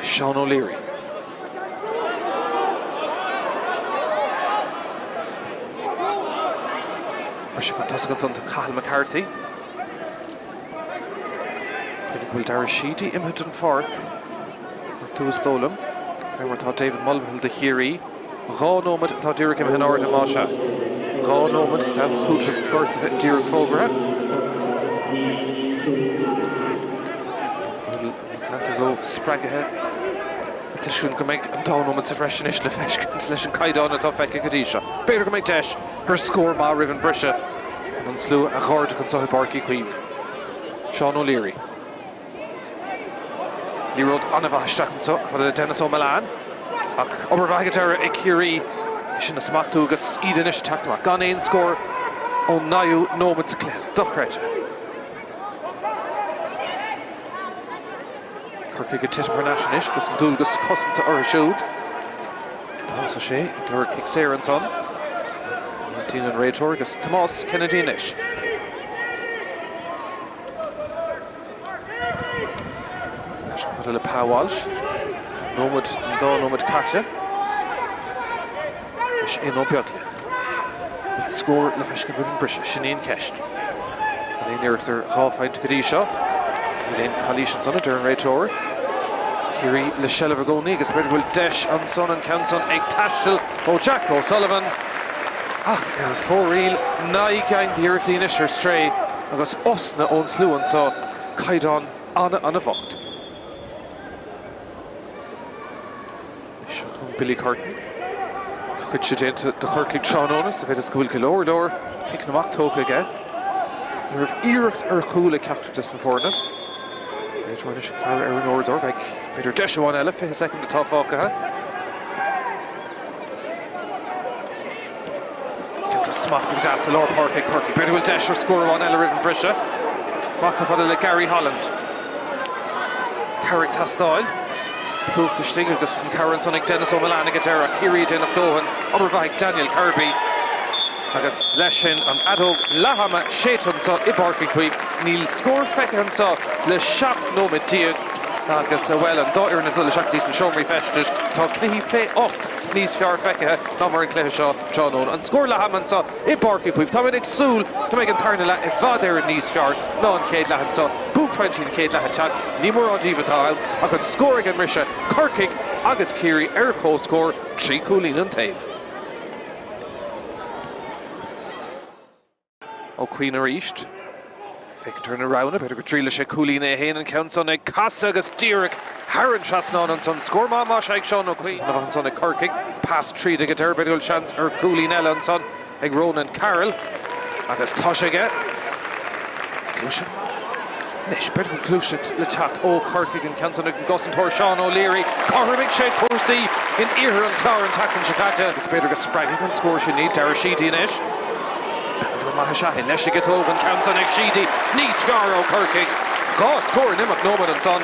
Sean O'Leary. Brishan Tuscan to Cahill McCarthy. Quinnick Darashidi, Imhatan Fork. Two Stolam. Remember thought David Mulvihill the Ciarraí. Craobh Nomad thought Derek him Henor de Masha. Craobh Nomad down Kutrif Bert Derek Fogra. To go Spragahe. Tisún go méid an dánomad sa freisin is le feiscint leis an caiideán atá feice go dtí seo. Beidir go méid deis ar scór má ribh an brise an slú a gháirde chun Páirc Chaoimh. Seán O'Leary. Ní rud anna bhaisteach an soch fa le Dennis O'Malan. Ach obair ag Ciarraí sin na smachú agus iad inis teachtamach. Gan éon scór ó naú nómad sa clé. Dochreid. Corcaigh go titim ar naisinis gus an dúlgus cosanta ar a siúd. Tá sé gur kick séir an son. Tín an réitor agus Tomás Kennedy-inis. Leis go fada le Páwalsh. Nómad den dá nómad caite. Leis éon ó beagla. Bit scór le feiscin ribh an brise sin éon ceist. An éon iirtar cháfhaint go dtí seo. Éon chalís an son a dur an réitor. Ciarraí le sellh a gcónaí agus beidir bhfuil deis an son an canson ag taistil ó Jack O'Sullivan. Ach ar fóríl naighein d'iarrtaínis ar stré agus osna ón slúan sa caiideán anna bhocht. Seo chun Billy Curtin. Chuid sé déanta de Corcaigh tránónas a bheith is go bhfuil go leor pic na machtóca aige. Ní raibh iirecht ar chúla ceachtartas an fórna. Réitor is fear ar an ordor beag beidir deis amháin eile fithe second atá fácathe. Smacht ag deas a lár Páirc Corcaigh. Beidir bhfuil deis ar scór amháin eile ribh an brise. Macha fada le Gary Holland. Carrick tastáil. Plúcht de stig agus an Caranton ag Dennis O'Malan ag deire Ciarraí den of Dóhan. Obair Daniel Kirby. Agus leis sin an adóg lahama sétan sa I Páirc Chaoimh. Níl scór feicean sa le 7 nómad díag. Agus bhfuil an dáir na tuile seach níos an seomraí feistis. Tá cluichí fé 8 níos fear feicethe ná mar an cléthe seo Seán. An scór lehaman sa I Páirc Chaoimh. Tá mid ag súl tá méid an tarna le I bhfad ar an níos fear ná an chéad lehan sa. Búg feintín chéad lehan teach ní mór an díomhatáil ach an scór ag an rise Corcaigh agus Ciarraí ar cóscór 3 cúlín an taobh. Ó Queen ar East. Feic turn around, beidir go tríle sé cúlín é héin an countson ag casa agus díreach Haran trasnán an son scór má ag Seán O'Queen. An bhain son ag Corcaigh, pass tríd ag deir beidir bhfuil chance ar cúlín eile an son ag Ronan Carroll. Agus tá sé aige. Clúise. Nis beidir go clúise le teacht ó Corcaigh an countson ag an gosantóir Seán O'Leary. Carmig sé cuasaí in iarthar an clár an tactan se caite. Agus beidir go spraigh an scór sin ní deir siadaí inis. Maithe Shahin leis go tóg an canson ag siadaí níos fearr ó Corcaigh. Gá scór nimach nómad an son.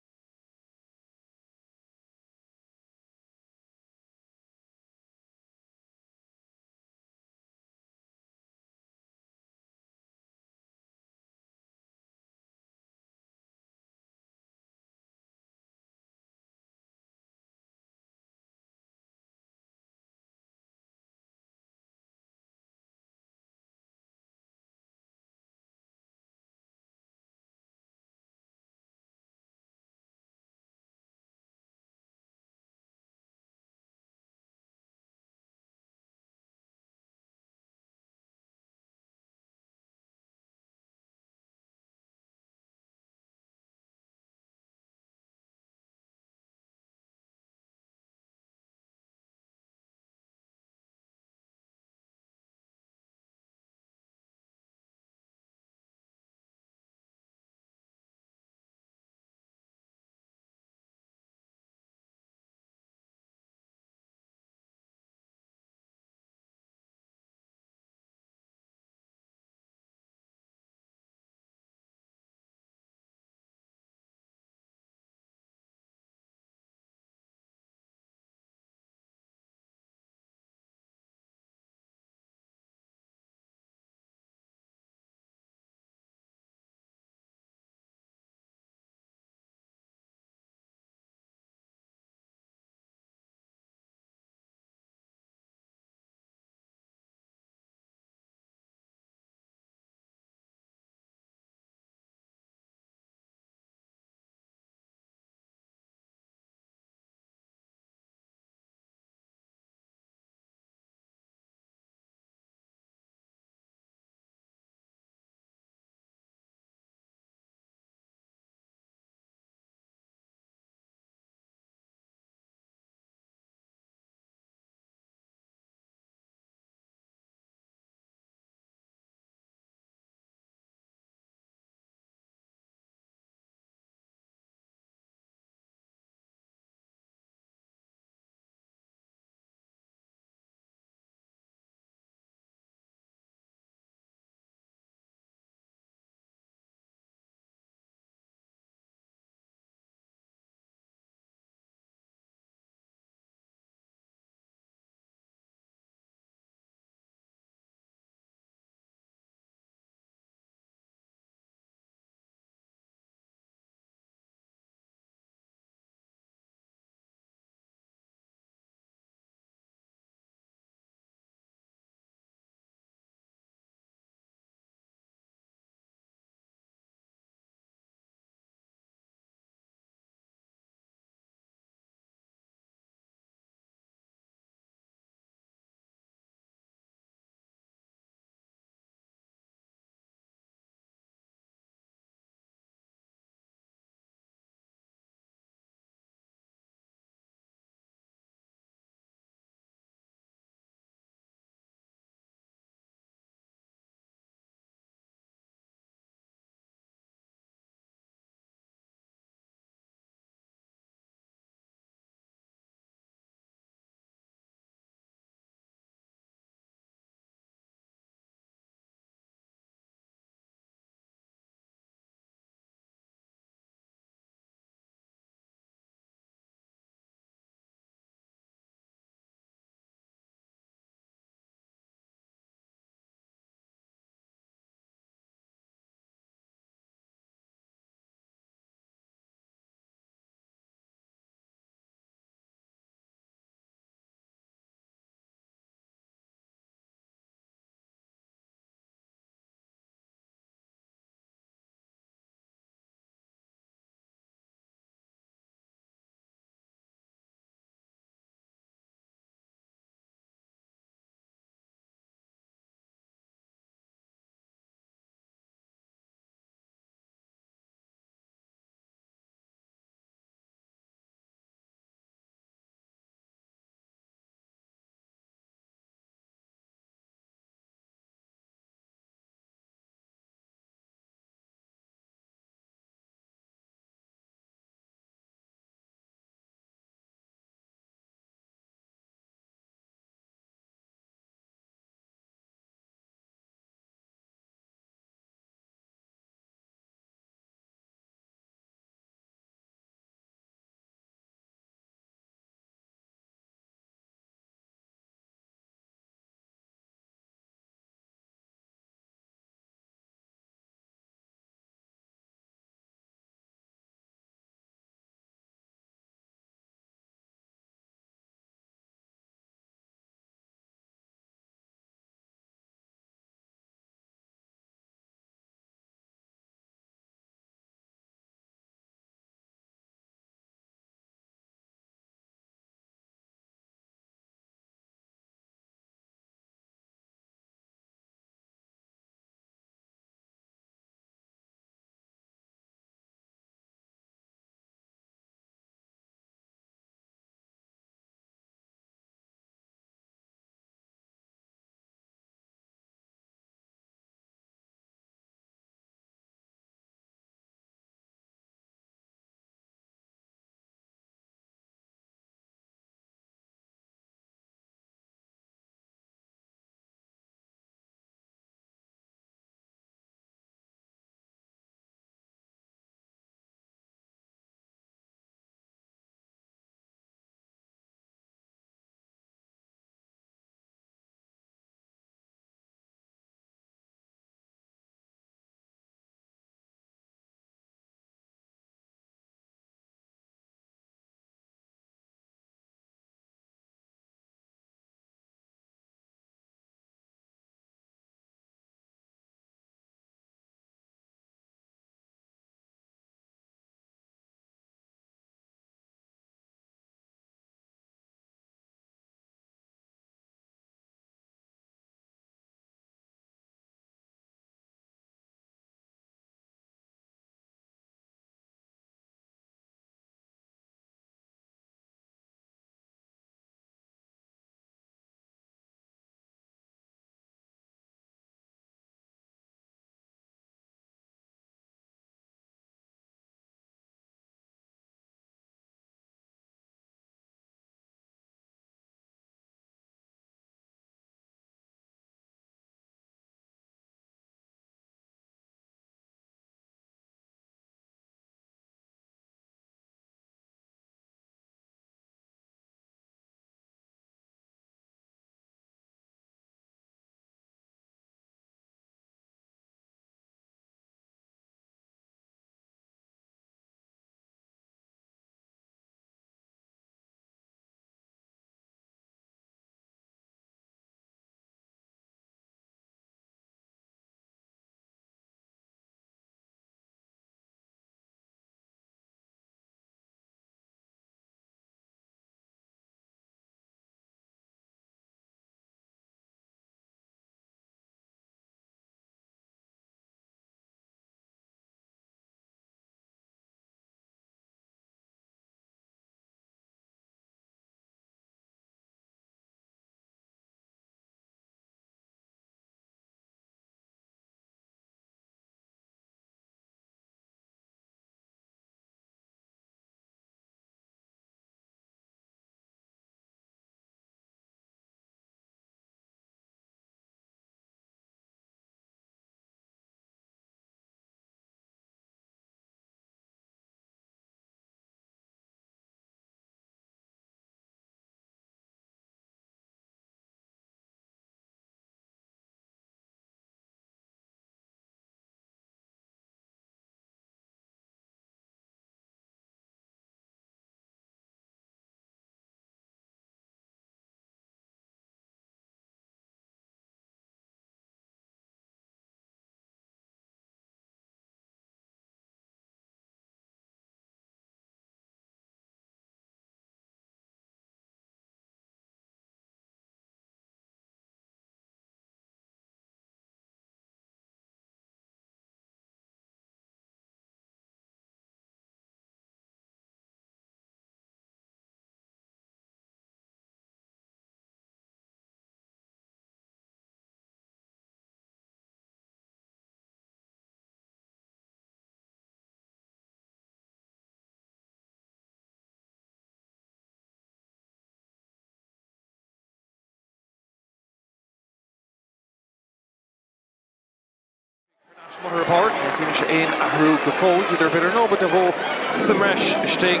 Report, Kinch in Ahrú Gafol, with their better no, but the whole Samresh Stig.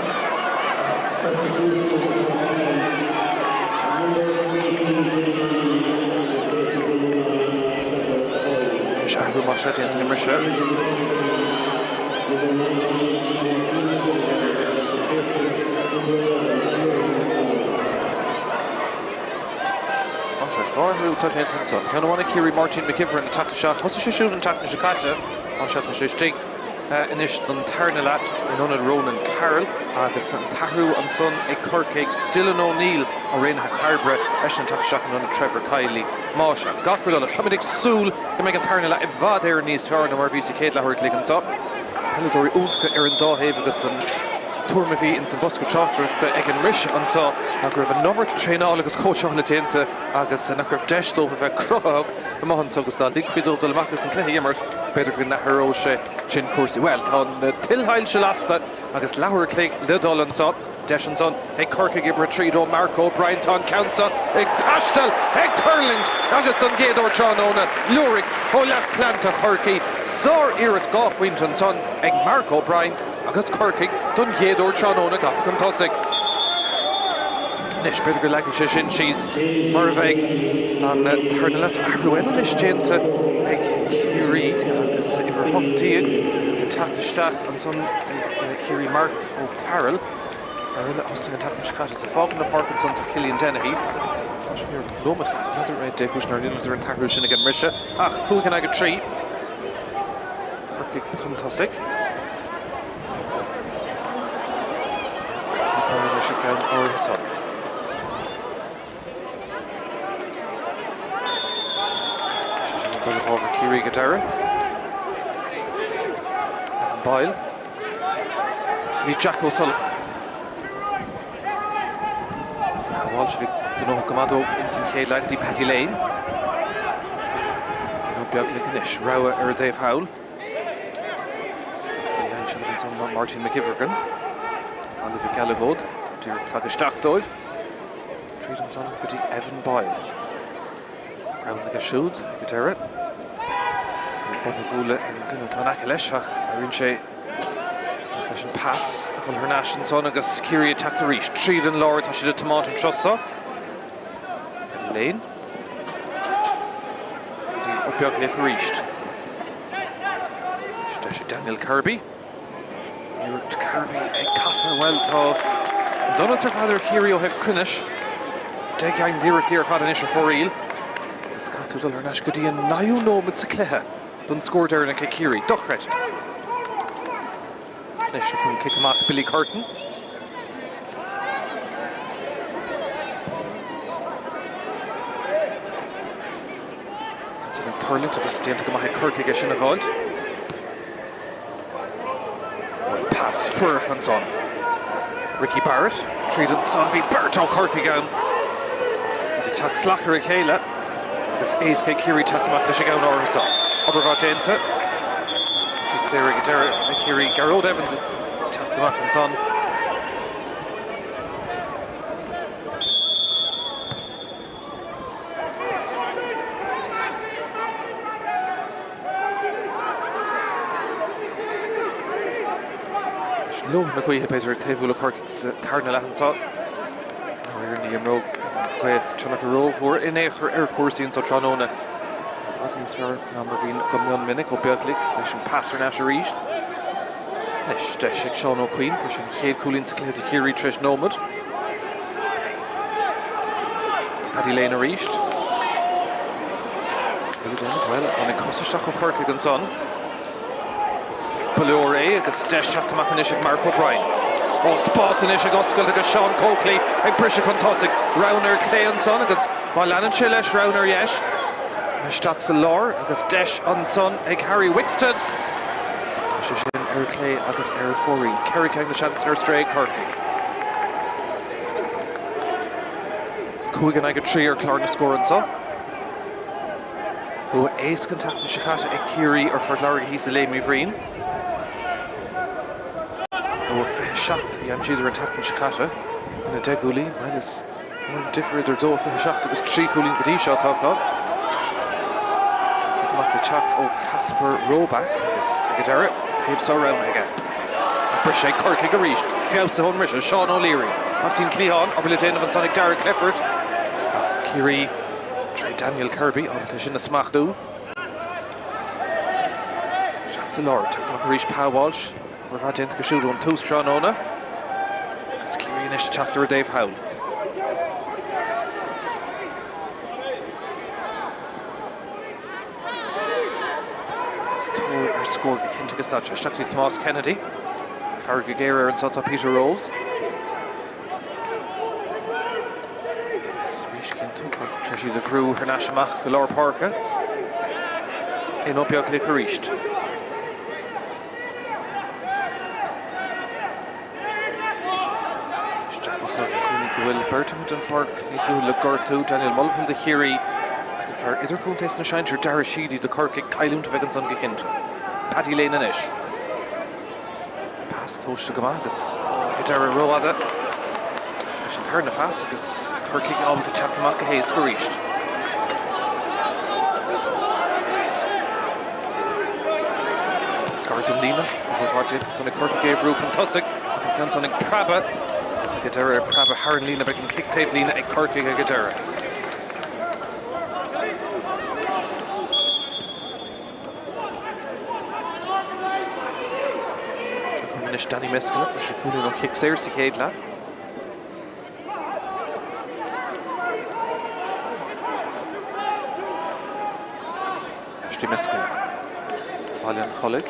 Ahrú Masha into the Misha. Ahrú touch into son. Kind of want to carry Martin McKiver in the tackle shot. What's the shooting tackle Shakata? Masha to Stig. Inish dun Tarnala and on Ronan Carroll, Agus and Tahrú and son a Corcaigh, Dylan O'Neill, Oren Harbra, Eshan Takshak and Trevor Kiley, Masha, Gotbridal of Tomidic Soul, the Megan Tarnala, Evad Ernie's Farn, and Marvis to Kate Lahore Cliggins up. Palidori Ultka, Erin Dahavigus and Tourmavi in some Busker Chofter, the Egan Rish, and so Nagrav a number to train all Agus coach on the Tinta, Agus and Nagrav Desh over the Craobh, the Mumhan Sogastal, Digfiddle, Delmacus and Clay Yimmers, better than that Hero Chin Coursey. Well, on the Tilheil Shalasta, Agus Lahore Clegg, the Dolanson, Deshanson, a Corcaigh Retrido, Marco, Brian Ton, Council, a Tashtal, a Turlings, Agus on Gaydor Chanona, Lurig, Olach Clantach Corcaigh, Sor Irit Goff Wintonson, a Marco Brian, Agus Corcaigh, Dun Gaydor Chanona, Gaffican Tossig. Nish better like Shin, she's Marveg, and Tarnalat Ahruel, Nish Genta, like Ciarraí, Agus Iver Hunt Diag, attack the staff, and son Ciarraí Mark O'Carroll. Farrell hosting attack the Shkat is a fog in the Park and son to Killian Dennehy. I should hear of Lomat Cat, another red Dave Hushner, Nils are in Tagrushin again, Risha. Who can I get three? Corcaigh Kuntasik. Brian Ishikan or his son. Over Ciarraí Gadara, Evan Boyle, Lee Jack O'Sullivan. Walsh Gno Commando in some Kay Lagdy Paddy Lane. No Biaglickanish, Rawa Dave Howell. Martin McKivergan. Oliver Gallagod, Dear Tagish Dachdoid. Treating Son Evan Boyle. Round the Gashud, Gadara. Bonavula and Dino Tanakalesh, Arinche Ashen Pass, Hernashin Son, Agus Ciarraí attack the reach. Treed and Laura, Tashida Tomato Trussa. Lane. The Upiog reached. Daniel Kirby. Kirby, a Casa Welto. Donald her father Ciarraí have Crinish. Degain Dear Father Nisha for real. Scott to Hernash Gudi and Nayu no Mitzakleha. Done scored there in a Ciarraí. Duckret. Nisha can kick him off Billy Curtin. Continue Turling to the stand to come ahead Corcaigh in the hold. Well pass Furf and Son. Ricky Barrett. Treated Son v Berto Corcaigh down. The attack slacker Kayla. This ace Ciarraí tacked him at Lishigown or his son. Obervat Denta. Kicks there Ciarraí Garrod Evans tacked him at and son. Low McQuay Peter Tevula Corcaigh's Tarnala and son. We're in the Rogue. Craobh for in a Coursey and so Tranona. Fadney's for number Veen Gumyon Minnick or Bioglik, Lishing Passer Nasharish. Nish Deshik Sean O'Queen for Shan Cade Coolin to Ciarraí Trish Nomad. Paddy Lane reached. Well, on a Cossachach of Corcaigh and Son. Palore, Agus Desh Chapter Machanishik Mark O'Brien. Oh, Spórt in Ishig Oscar to Sean Coakley, a Brisha Contosic, Rauner Clay and Son, Agus Marlan and Chilesh, Rauner Yesh, Mishtax the Lore, Agus Desh on Son, Egg Harry Wickstead, Tashishin, Air Clay, Agus Air Foreel, Kerry Kang the Chancellor Stray, Corcaigh. Coogan, I get 3 or Clarna score and so. Who ace contact in Shikata, a Ciarraí or Fortlarg, he's the lame Mivreen. Shocked, I'm either attacking Shikata and a Deguli, minus one different or do for Shocked, it was 3 cooling Kadisha talk up. Smacht le Chacht ó Casper Roback agus Gadara taobh so round again. Brishay Corcaigh go ríist. Fiabhta hon Risha Sean O'Leary. Martin Cleon Orbile Dana van Sonic Darragh Clifford. Ciarraí Trey Daniel Kirby on the Shin Smachtú. Jackson Lord takes the ríist Pá Walsh. We're had into the shoot on 2 Stranona. Agus Ciarraí Nish Chachter Dave Howell. Score Kintig Stacha, Shakti Thomas Kennedy, Páirc and Santa Peter Rolls. Swishkin Tucker, Treshi the Vrew, Hernashmach, Galore Parka. In Opia Clickericht. Jackosa, Will Burton, Fork, Nislu Legortu, Daniel Mulvihill, the Ciarraí. For either contest na Shancher, Dara Sheedy, the Corcaigh, Chaoimh to Vegan Son Gikinta. Paddy Lane and Ish. Pass Tosh to Gamagas. Gadara Roada. I should turn the fast because Corcaigh on to Chaptamaka Hayes Scoreached. Gordon Lena. It's on a Corcaigh gave Rupin Tussick. I think counts on a Praba. It's a Gadara Praba Haran Lena back and kick Tape Lena at Corcaigh a Gadara. Danny Mescala for Shakuni no kicks there, Sikadla. Ashley Mescala. Valian Cholig.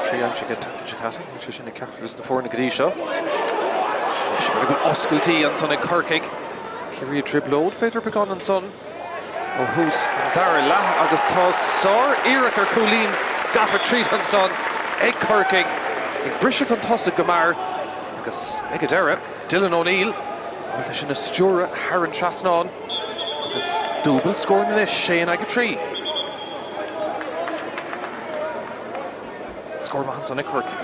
Trian Chicken Chicata, which is in the Catholics the 4 in the Grisha. Very good Osculty and Son and Corcaigh. Ciarraí dribble load, Peter Begon and Son. O'Hoos and Darla, August Toss, Sor, Eric or Colleen. Gaffer Treat and Son, Egg Corcaigh, Brisha Contossa Gamar, agus Gadara, Dylan O'Neill, Altishin Stura, Haran Trasnon, agus double scoring in this, Shane Agatry. Score Mahans on Egg Corcaigh.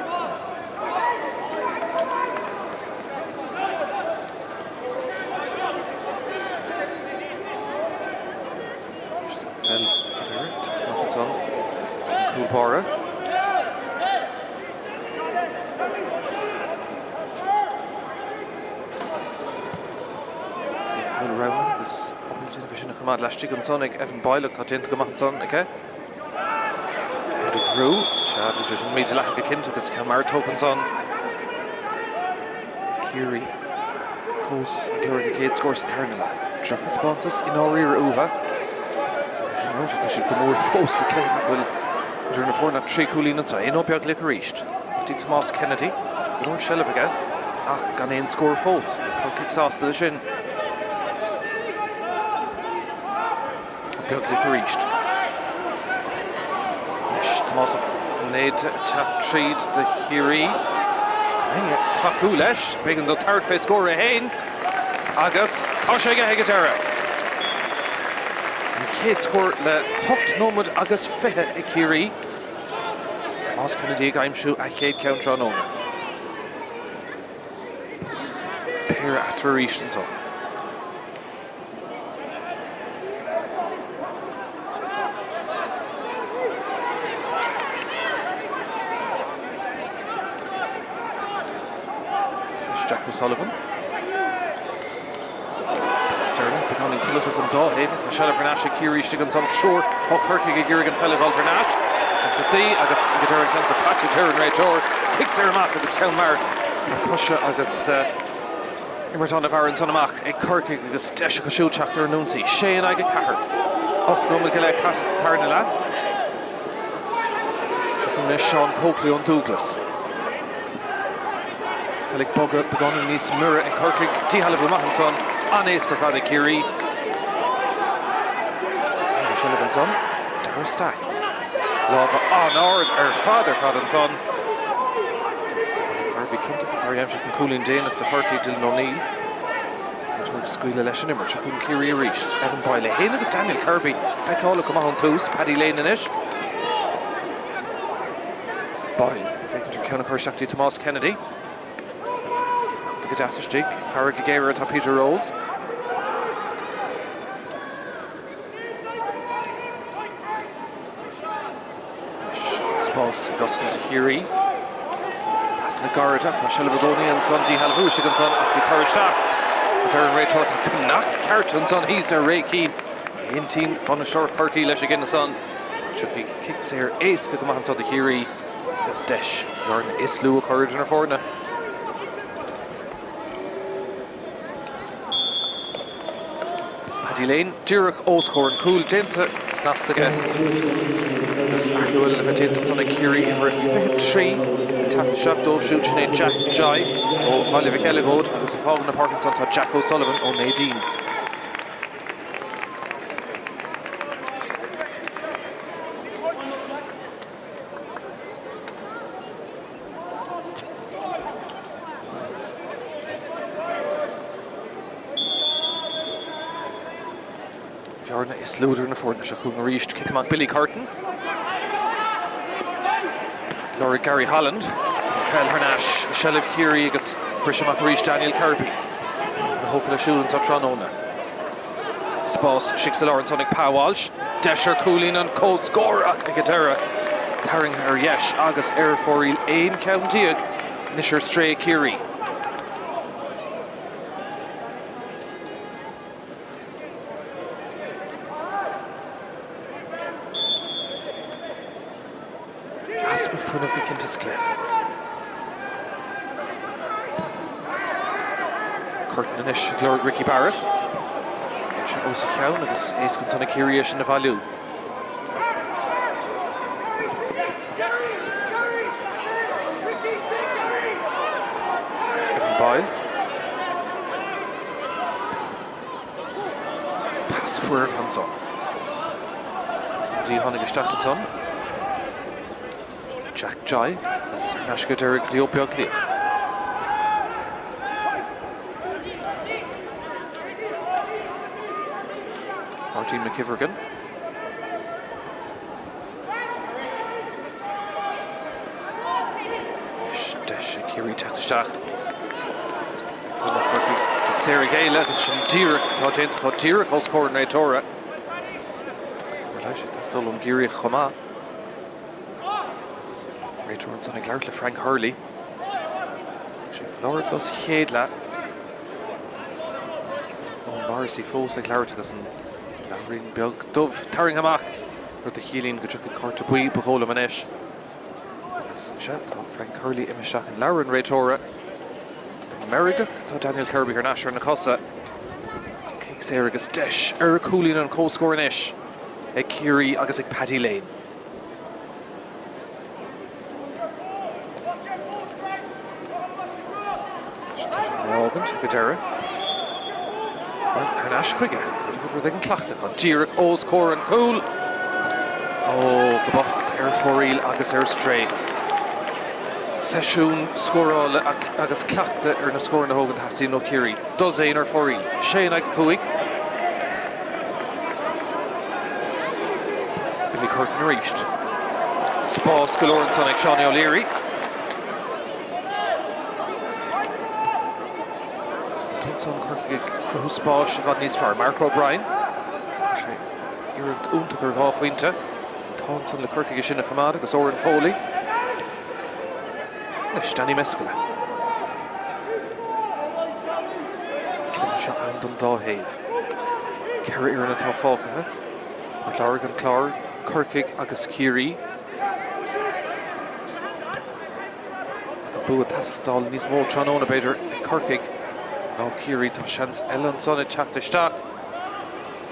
Coolbara. Dave Howell Rowan is opposite division of Hamad Lashtig and Sonic Evan Boyle at Tint Gamatson, okay? The Vrew, Chav is in Míchéal Kintukas Camar Tokenson. Ciarraí, Fos, Glorica Gate scores Ternala. Drachas Pontus in Orira Uha. They should come over Fos the claim will. During the 4 not 3 Coolin and Sai, in Opia Glickericht. Thomas Kennedy, Glor Shelliviga, Ach Ghanaian score Fos, Corcaigh sauce to the shin. Opia Glickericht. Nish Thomas Ned Chatreed the Ciarraí. Taku Lesh, being the third face score Hain. Agus, Toshega Hegatera. Kate score le Hocht Nomad Agus Fehe e Ciarraí. Thomas Kennedy I'm sure a Kate counter on Oma. Pair at Rish and so. It's Jack O'Sullivan. Becoming Culliver from Dalata, to Shella Vernash, Ciarraí Stigan Tom Shore, Corcaigh Girigan Fella Galter Nash, the D, Agus Gadara Council Patchy Turn Ray Tor, Kicks Ermach, Agus Kelmar, Kusha, Agus Imerton of Aaron Sonamach, a Corcaigh, Agus Deshaka Shoe Chachter Nunsi, Shane Aga Kahar, Roman Gale Catus Tarnala, Shakuna Sean Coakley on Douglas. Felix Bogger, Begon and Nice Mirror, and Corcaigh, D. Haliver Mahanson. Anes Corcaigh Ciarraí. Shillivan son. Dara Stack. Love on father and son. Harvey Kintic, Harry Amshik and Coolin Dane of the Corcaigh Dylan O'Neill. Edward Squeala Lesh and Immer, Chakun Ciarraí reached. Evan Boyle, Hain agus Daniel Kirby. Fecola come on toes, Paddy Lane and Ish. Boyle, vacant Counter Shakti Thomas Kennedy. Gadasa Stig, Páirc at Peter Rolls. Spós goscail to Ciarraí. Pass na Garda, tá Shelf Goni and son Dí Halvúis an son ach bhí Corcaigh. Darren Ray Torta Knach Carton son he's there Ray Keane. In team on a short Corcaigh leis again the son. Should he kicks here ace go man so the Ciarraí. This dish. Jordan is Lou courage in her forna. Drisleáin, Dúrach Oscar and Cool Denta Snastaga. This Arluel of a Denta on a Ciarraí for a fed tree. Tap the shot door shoot Sinead Jack Jai. Oh, Valley Vikelligod. And there's a fog in the Parkinson to Jack O'Sullivan on Nadine. Fiorna is Luder in the Fort, Shakung reached kick him Billy Carton. Laura Gary Holland. Fell Hernash, Shelf Ciarraí gets Brishamach reached Daniel Kirby. The hope of the shoe and Totranona. Spós, Shixel Lawrence Sonic Walsh. Desher Coolin and Co score Aknagadera. Tarring her Yesh, August Air Foril, Ain Countiag, Nisher Stray Ciarraí. Aspa Fun of the Kintisclay. Curtin and Ish, Gloric Ricky Barrett. Chaoimh Chaoimh, agus Ace Contona Ciarraí in the value. Kevin Boyle. Pass for Fanson. Dí Honnig Stachenson. Jack Jai, as Nashka Derek Diopio Clear. Martin McIvergan. Desh Ciarraí Tráchtaire. Kicks Eric Gaila, this is Dúrach, Tádjent, Dúrach, host coordinator. That's still on Ciarraí Choma. Ray Torrance on a Glartla Frank Hurley. Florence does Héadla. Oh, Morrissey Fos a Glartla and Laurin Biog Dove Tarring Hamach with the healing Gujaka Cortabui Bahola Manesh. Frank Hurley Imishak and Lauren Ray Torra. Merriga to Daniel Kirby Hernasher and Acosta. Cakes Erigus Desh Eric Coolin and co scoring ish. A Ciarraí agus ag Paddy Lane. Morgan to Gadera. Hernash Quigga. They can Clachtaire on Dúrach Oscar and Cool. Oh, Babhta Air Foril agus Air Stray. Session scoreall agus Clachtaire na score na Hogan Hassi no Ciarraí. Does ein Air Foril. Shane ag Cuig. Billy Curtin reached. Spós go Lawrence ag Seanie O'Leary. Son Corcaigh Crew Spós got níos far. Mark O'Brien. You're úntagur gáfuinte. Táson le Corcaigh sin na chamada agus Oran Foley. Nish Danny Mescala. Clem shot and on Dáhéamh. Carry ar na tá fácathe. Port Lárg an Clár. Corcaigh agus Ciarraí. Bua tasdal níos mó Tráchtaire beidir Corcaigh. Now Ciarraí tá seans Ellen son at Tráchtaire.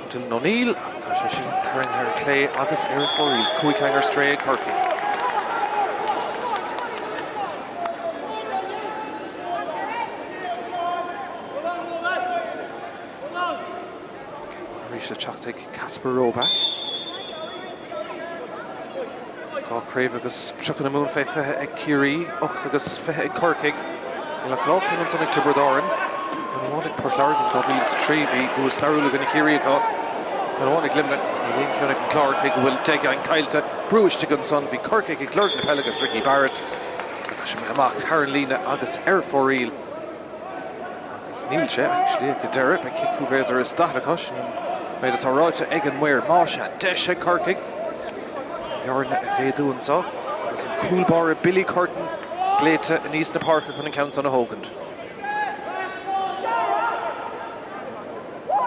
Dylan O'Neill, tá sé sin tarring her Clay agus Air Foril, Cuighanger Stray Corcaigh. Reach the Tráchtaire Casper Roback. Gá Craobh agus Chuck na Moon fé fethe ag Ciarraí, ocht agus fethe ag Corcaigh. Ila gá céan son ag Tibredáin. Can one Port Lárg and Godwillis Trevi, who is Starulu in a Ciarraí got. Can one Glimnock, is Nadine Cunnick and Clark, who will take on Kylta, Bruish to Gunson, V. Corcaigh, Clork and Peligas, Ricky Barrett, Tashim Hamach, Carolina, Agus Air Foril, Agus Níl actually, a Gadera, but Kick Hoover is Statakosh, and made a Taraja, Egan Ware, Marsha, Desha, Corcaigh, Bjorn, Vedu and so, Some cool bar Billy Curtin, Gléite and East na Páirc chun counts on a Hogand.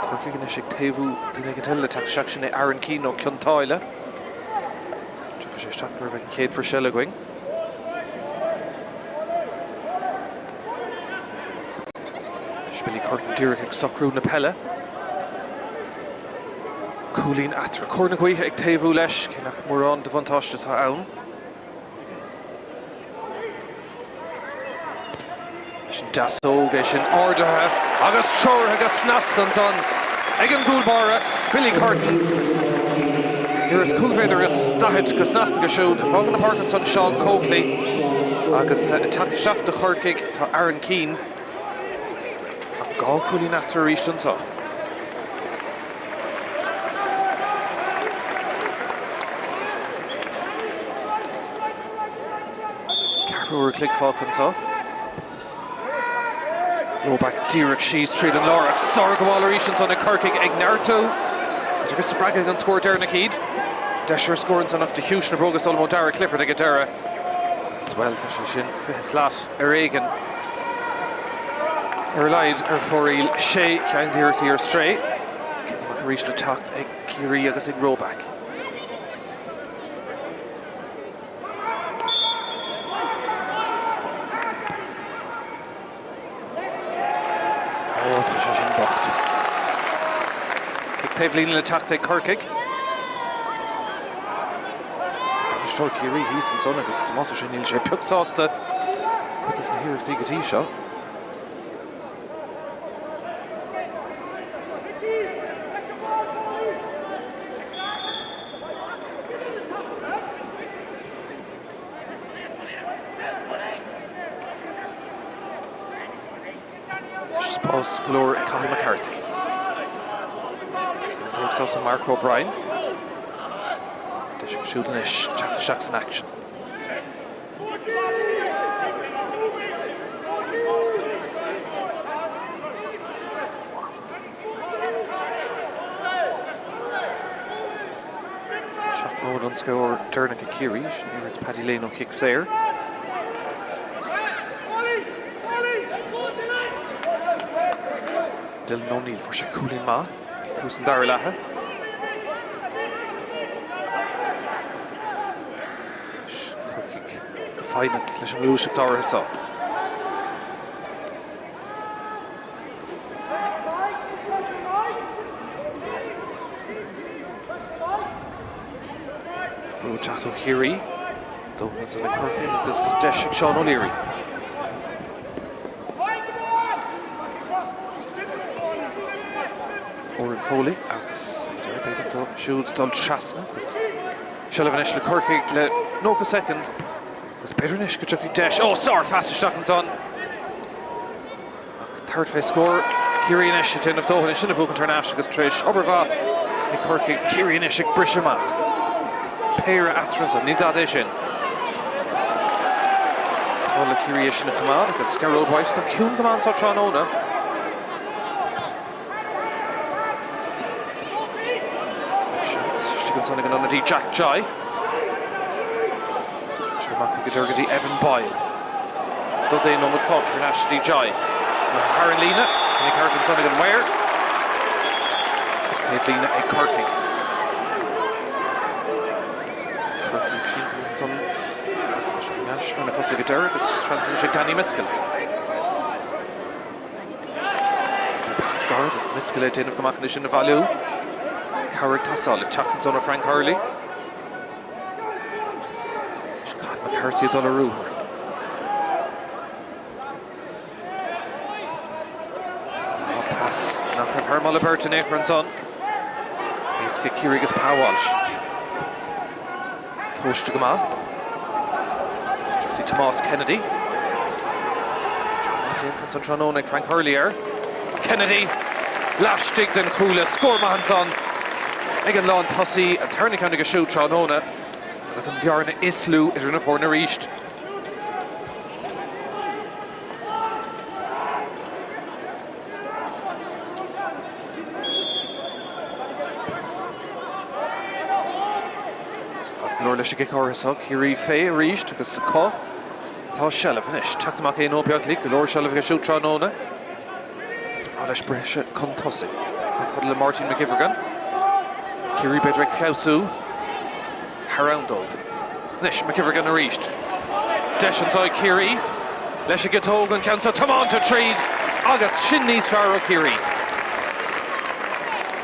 Corcaigh na sig taobhú dina gantilla tak section Aaron Keane o Ciarraí. Chuck sé Tráchtaire veg céad for Shella going. Billy Curtin Dúrach ag socrú na Peile. Cúlín atra Corcaigh ag taobhú leis cinach mórán de bhaintáiste tá ann. Dasóga sin ordathe agus trúr agus snastan son ag an gúlbára Billy Curtin. Iarracht cúlféidir agus daithid go snasta go siúd fágan na Páirc son Seán Cóclaí agus teachta seach de Corcaigh tá Aaron Keane. Gá cúlín atra ríist antá. Carfúr click fácantá. Low back Dúrach she's tríd an Lárach Sorg Waller Eashans on a Corcaigh ag Narto. Agus Sprague gan score there na Keed. Desher scoring son up to Hughes na Brogus Olmo Dara Clifford ag Dara. As well tá sin Slát Reagan. Lied Foríl sé ceann Dúirtí ar stray. Ceann reached the tacht ag Ciarraí agus ag Roback. Oh, tá sé sin bocht. Kick taobh lína le tacht ag Corcaigh. Stór Ciarraí hís an son agus más sin níl sé peagsásta. Chutas na hirirtí go tí seo. Spós glór Cathal McCarthy. Dave South and Mark O'Brien. Stish shooting ish, Jack Shacks in action. Shot mode on score, Dernick Ciarraí, near it's Paddy Lane kicks there. Dylan O'Neill for Cúlín Ma, Túsan Dalata. Corcaigh go fáinneach leis an glúiseach dáir hesá. Brú chatú Ciarraí, dómhaint le Corcaigh agus deisig Seán O'Leary. Foley agus Déardaoin to siúd dul trasna agus Shellvan le Corcaigh le nó go second agus Beidirnis go tuí deis sár fast Stachanton. Third face score Ciarraí inis at of Dóhan sinna bhúcan tarnáis agus Trish Oberva ag Corcaigh Ciarraí inis ag briseamach. Peire atras an nídad é sin. Tá le Ciarraí sin na chamad agus Craobh tá ciún go mantá tránóna. Something on the Jack Jai. Shermack Gadurgadi Evan Boyle. Does a number 4 for Ashley Jai. Haran Lena, Nick Harton Sonnigan Ware. Dave Lena a Corcaigh. Corcaigh Sheep on Nash and a Fossa Gadurgas, Tranton Shigdani Míchéal. Pass guard, Míchéal at the end of condition of value. Howard Tassal, Chaptons on Frank Hurley. Scott McCarthy Dollaroo. Pass. Knock of Hermal Alberta Akron son. He's Ciarraígus Powalsh. Tosh to Gama. Jackie Tomas Kennedy. John Denton Trononik Frank Hurley. Kennedy. Lash Digden Kula. Score Mahanson. Egan Lawn Tussie, a turning county go shoot Trónóna agus an bhearna Islú idir na fórna ríist. Fad Lor leis go chorasach, Ciarraí fé ríist agus sa có. Tá Sheilh inis, teachtamach é nó beag lí, go leor Sheilh go siú tránóna. Is brá leis breise contosig. Chud le Martin McGivergan. Ciarraí beidir ag fiabhsú. Harroundóibh. Nis McGivergan a ríist. Deisiantáid Ciarraí. Leis go tógan ceansa Tamánta tríd. Agus sin níos fearr ó Ciarraí.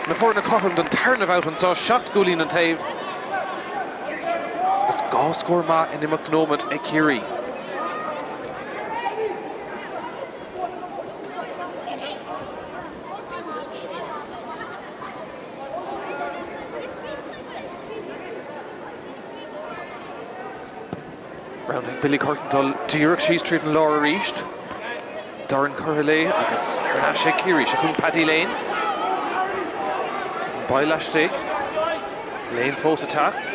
Na fór na corm don tarnamh out an tá 7 gúlín an taobh. Agus 2 scór ma in imeacht nómad ag Ciarraí. Rounding Billy Curtin Díreach síos tríd an láir a ríist. Darren Corcaigh agus Harnáise Ciarraí se chun Paddy Lane. Peile leistigh. Lane fós a tacht.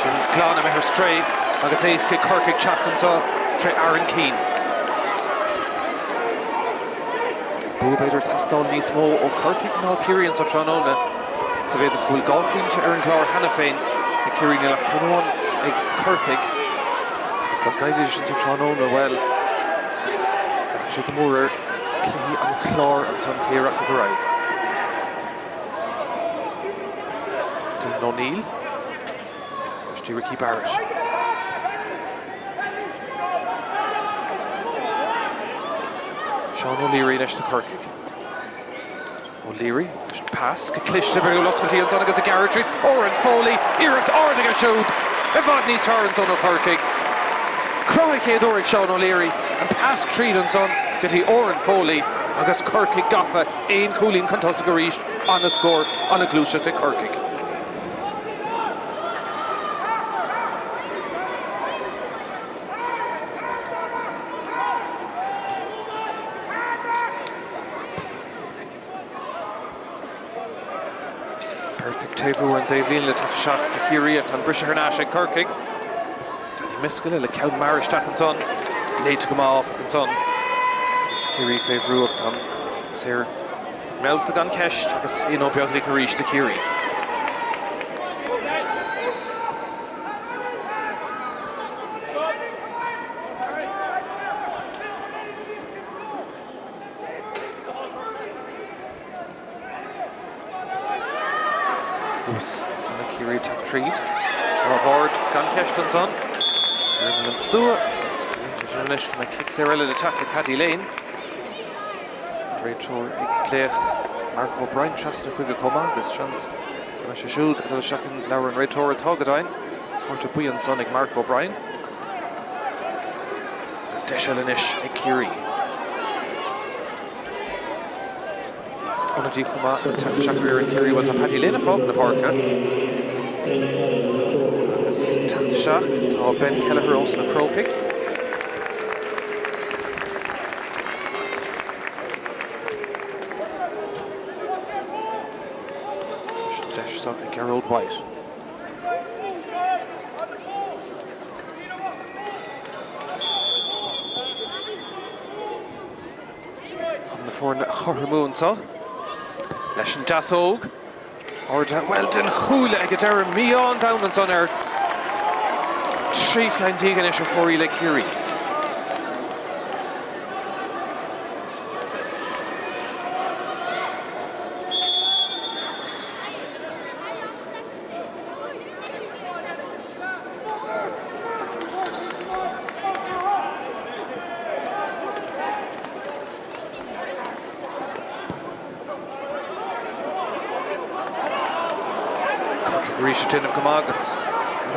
Sin glána me her stray agus éasca Corcaigh teachtansá tre Aaron Keane. Bú beidir tastáil níos mó ó Corcaigh ná Ciarraí an sa tránóna. Sa bhéad is bhfuil golfínte ar an chlár hena féin ag Ciarraí na ceanháin ag Corcaigh. Is tá gaiidir sin sa tránóna well. Bheadh sé go mór clí an chlár an san céireach a go raibh. Dean O'Neill. There's Ricky Barrett. Sean O'Leary next to Corcaigh. O'Leary, pass, Clishta Bear Luscalty and Son agus a Garrity, Oran Foley, Eric Arding a showed, Evad Needs Farron Son Corcaigh. Craobh Doric Sean O'Leary, and pass Treed and Son, get he Oran Foley, agus Corcaigh Gaffa, Ain Coolin Contosagarish, on a score, on a Glusha to Corcaigh. Taobh and Dave Lean le tak shot to Ciarraí at Brisha Harnáise Corcaigh. Danny Míchéal le Count Marish Tacanson. Late to come off Canson. Is Ciarraí favourú up Tom Sir Mouth the gun cash agus in Beag le reach to Ciarraí. Ciarraí tak Treed. Ravard gan Keshton's on. Erwin Stua. Journalist can kick Ciarraí the attack to Paddy Lane. Rachel Claire Mark O'Brien Chester Quiga Coma. This chance. And she shoot at the second Lauren Rachel Togadine. Corta Buyan Sonic Mark O'Brien. As Deshalinish a Ciarraí. On a Dicoma, Tráchtaire and Ciarraí with a Paddy Lane of Fog in the Páirc. Agus Tráchtaire, tá Ben Kelleher os na Craobh. Deis sa Gerald White. Come the four Chorhamún sa. Leis an Dasóg. Or Weldon Hula ag Darren Míchéal down and son er. Trí Chaintígan is a forí le Ciarraí. Rishatin of Gamagas.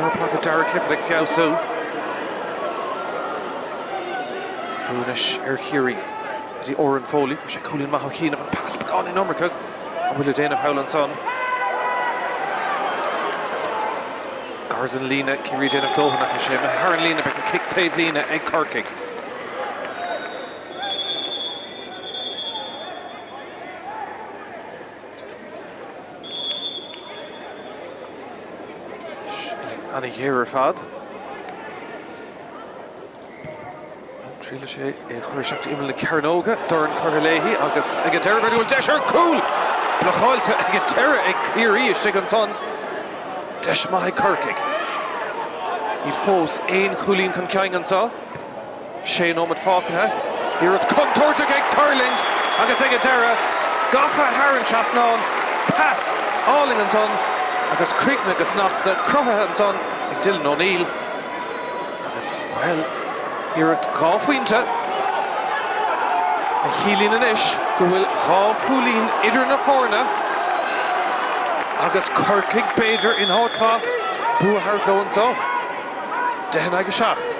Our pocket Derek Clifford ag fiabhsú. Brunish Ciarraí. The Oran Foley for Colin Mahokeen of a pass begun in Umbercook. And will a Dane of Howland Son. Garden Lena, Ciarraí Dane of Dohan at the shame. Haran Lena back and kick Taobh Lena ag Corcaigh. And a year of fad. Tríle sé chuirseacht imime le Cearnóga, Darren Corcaigh agus ag Déardaoin will Desher cool. Blacháilte ag Terra ag Ciarraí is an son. Deismaigh Corcaigh. He'd fós ein Chulín Corcaigh an sa. Shane Omid Fácathe. Here it's Torjig Turling. Agus ag Dara. Gaffa Haran Chasnawn. Pass. Alling and son. Agus Creekna agus Nasta. Craobh and son. Dylan O'Neill. Agus, well, here at Gáfuinte. A Healing and Ish. Go will Chulín Idir na Forna. Agus Corcaigh Beidir in Hotfa. Bua Hartlow and so. Dehen agus Shacht.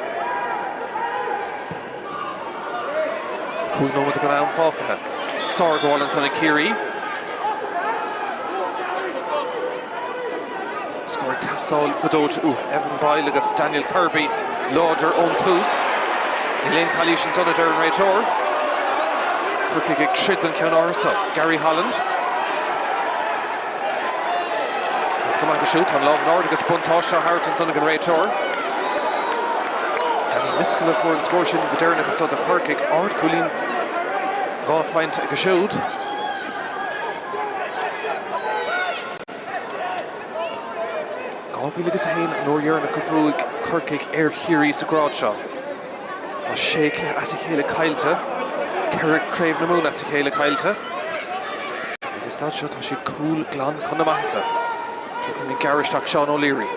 Cúig nómad go an Fácathe. Sargóil an son Ciarraí. Scored Tastal Godóid. Evan Peile agus Daniel Kirby. Lodger on Toos. Elaine Kalish and son of Darren Raytor. Corcaigh ag trid an ceann orsa. Gary Holland. Come on, go shoot on Love Nord agus Buntáiste Hart and son of Raytor. Míchéal for an scoir sin go Déardaoin an sota Corcaigh ard Chulín Gáfuinte ag a siúd. Gábhíle agus hain nóir dhearna go bhuaigh Corcaigh Ciarraí sa grád seo. Tá sé as a chéile cailte. Craobh na mún as a chéile cailte. Agus tá seo tá siad cúil glan chun na maithsa. Seo chun í garisteach Seán O'Leary.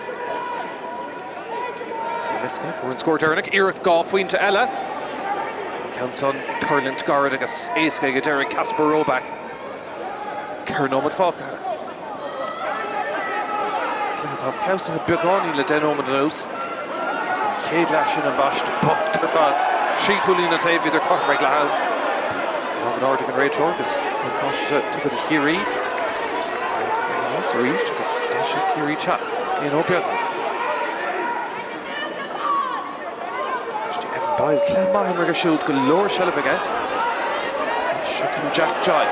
Míchéal for an scoir Déardaoin. Iarracht Gáfuinte eile. Ceann son ag Turland Garrett agus éasca ag Derek Casper Roback. Ceann Omid Fácathe. Tá feabhsacha beagání le den Omid an ús. Chéad leis sin an bast bocht ar fad. Trí Chulín a taobh idir Corcaigh le hain. Love an Ardig an Raytor agus Buntáiste tugad a Ciarraí. Ríist agus deise Ciarraí chat in O'Beagla. Peile Clem mar go siúd go leor seileamh aige. Siúchan Jack Jai.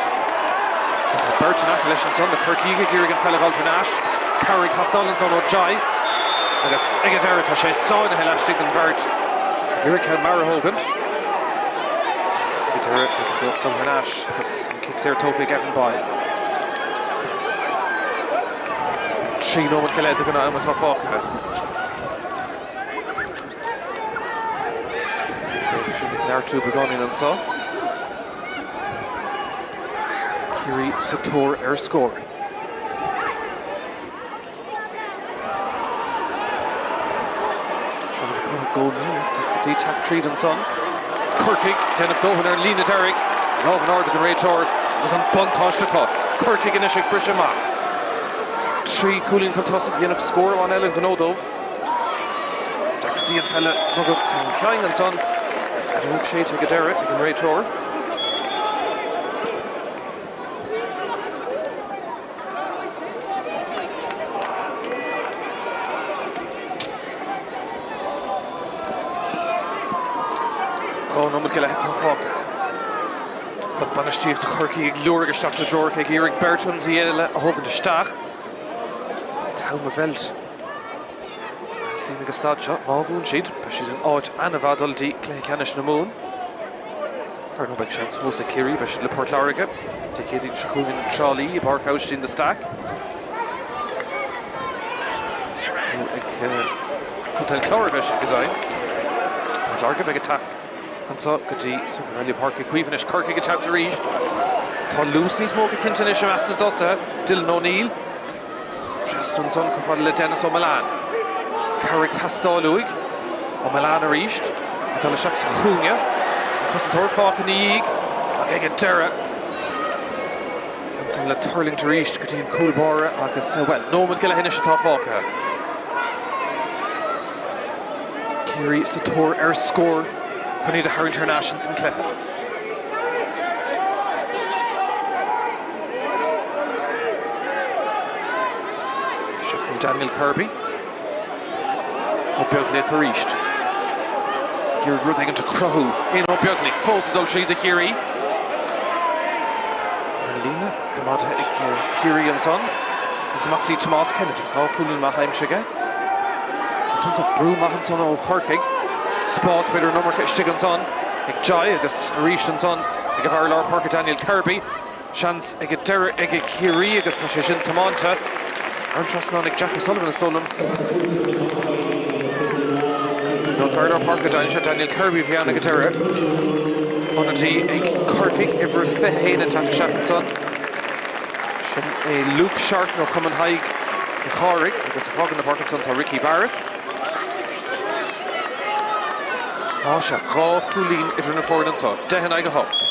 Burton ach leis an son na Corcaigh Gearrig an Fella Galdranash. Carrick Tastal an son ó Jai. Agus ag Dara tá sé sáin a heileistigh an bheirt. Gearrig ceann Mara Hogan. Ag Dara Galdranash agus an kick séir tópaigh Evan Peile. Trí nómad go leid go ná am an tá Fácathe. Nartú begáin an sa. Ciarraí sa tóir ar scór. Sean Craobh Góna dí tap tríd an son. Corcaigh denmh dóhan ar lína Derek. Love an Ardig an Raytor was an Buntáiste Có. Corcaigh in isig bris amach. Trí Chulín contosig dhéanamh scór an Ellen Gnódómh. Dí an fella fugad Corcaigh an son. Adúg sé ag Derek ag an Raytor. Nómad go leith tá Fácathe. But banistíocht a Corcaigh ag leor agus teach le Georg ag Iarraig Burton dhéile a thugann isteach. Tá ma bheilt. Stína agus stad seo, má bhún siad, ba siad an áit anna bhadaltí clé ceannis na mún. Ar nó beag seans fós a Ciarraí, ba siad le Port Láirge. Tá céad se chuúin an Ciarraí i Páirc in the stack. Ag Contention Cláirge siad go dain. Port Láirge beag a tacht. An sa go dtí SuperValu Páirc Cuimhnis Corcaigh go teach a ríist. Tá lús níos mó go cinnte is sem as na dosa, Dylan O'Neill. Trestan son go fáil le Dennis ó Milan. Carrick Tastáluig ó Milan a ríist. A dá le seach sa chúne. Chus an tóir Fácathe na díg. Ag ag Dara. Ceann son le Turling a ríist go dtí an cúlbáire agus well, nómad go le hinne se tá Fácathe. Ciarraí sa tóir ar scór. Chun iad a Har Internationals in Clehe. Siúchan Daniel Kirby. Ó Beagla a ríist. Gearrig rud ag an Craobh. In ó Beagla. Fós a dul tríd a Ciarraí. Ar lína. Cumada ag Ciarraí an son. Ag samachtaí Tomás Kennedy. Cá cúlín má haimsige. Ceann sa brú maithan son ó Corcaigh. Spórt beidir numar istigh an son. Ag Jai agus a ríist an son. Ag a bhar lár Páirc Daniel Kirby. Seans ag a Ciarraí agus tá sé sin tamánta. Trasnonic Jack O'Sullivan is stolen. Non further Páirc Daniel Kirby Vianna Gatera. Onati Corcaigh every Fehain attack Shackleton. A Luke Shark no Common Haig Ciarraí. There's a fog in the Parkinson to Ricky Barrett. Asha Gá Chulín Idrina Ford so Dehan Aiga Hocht.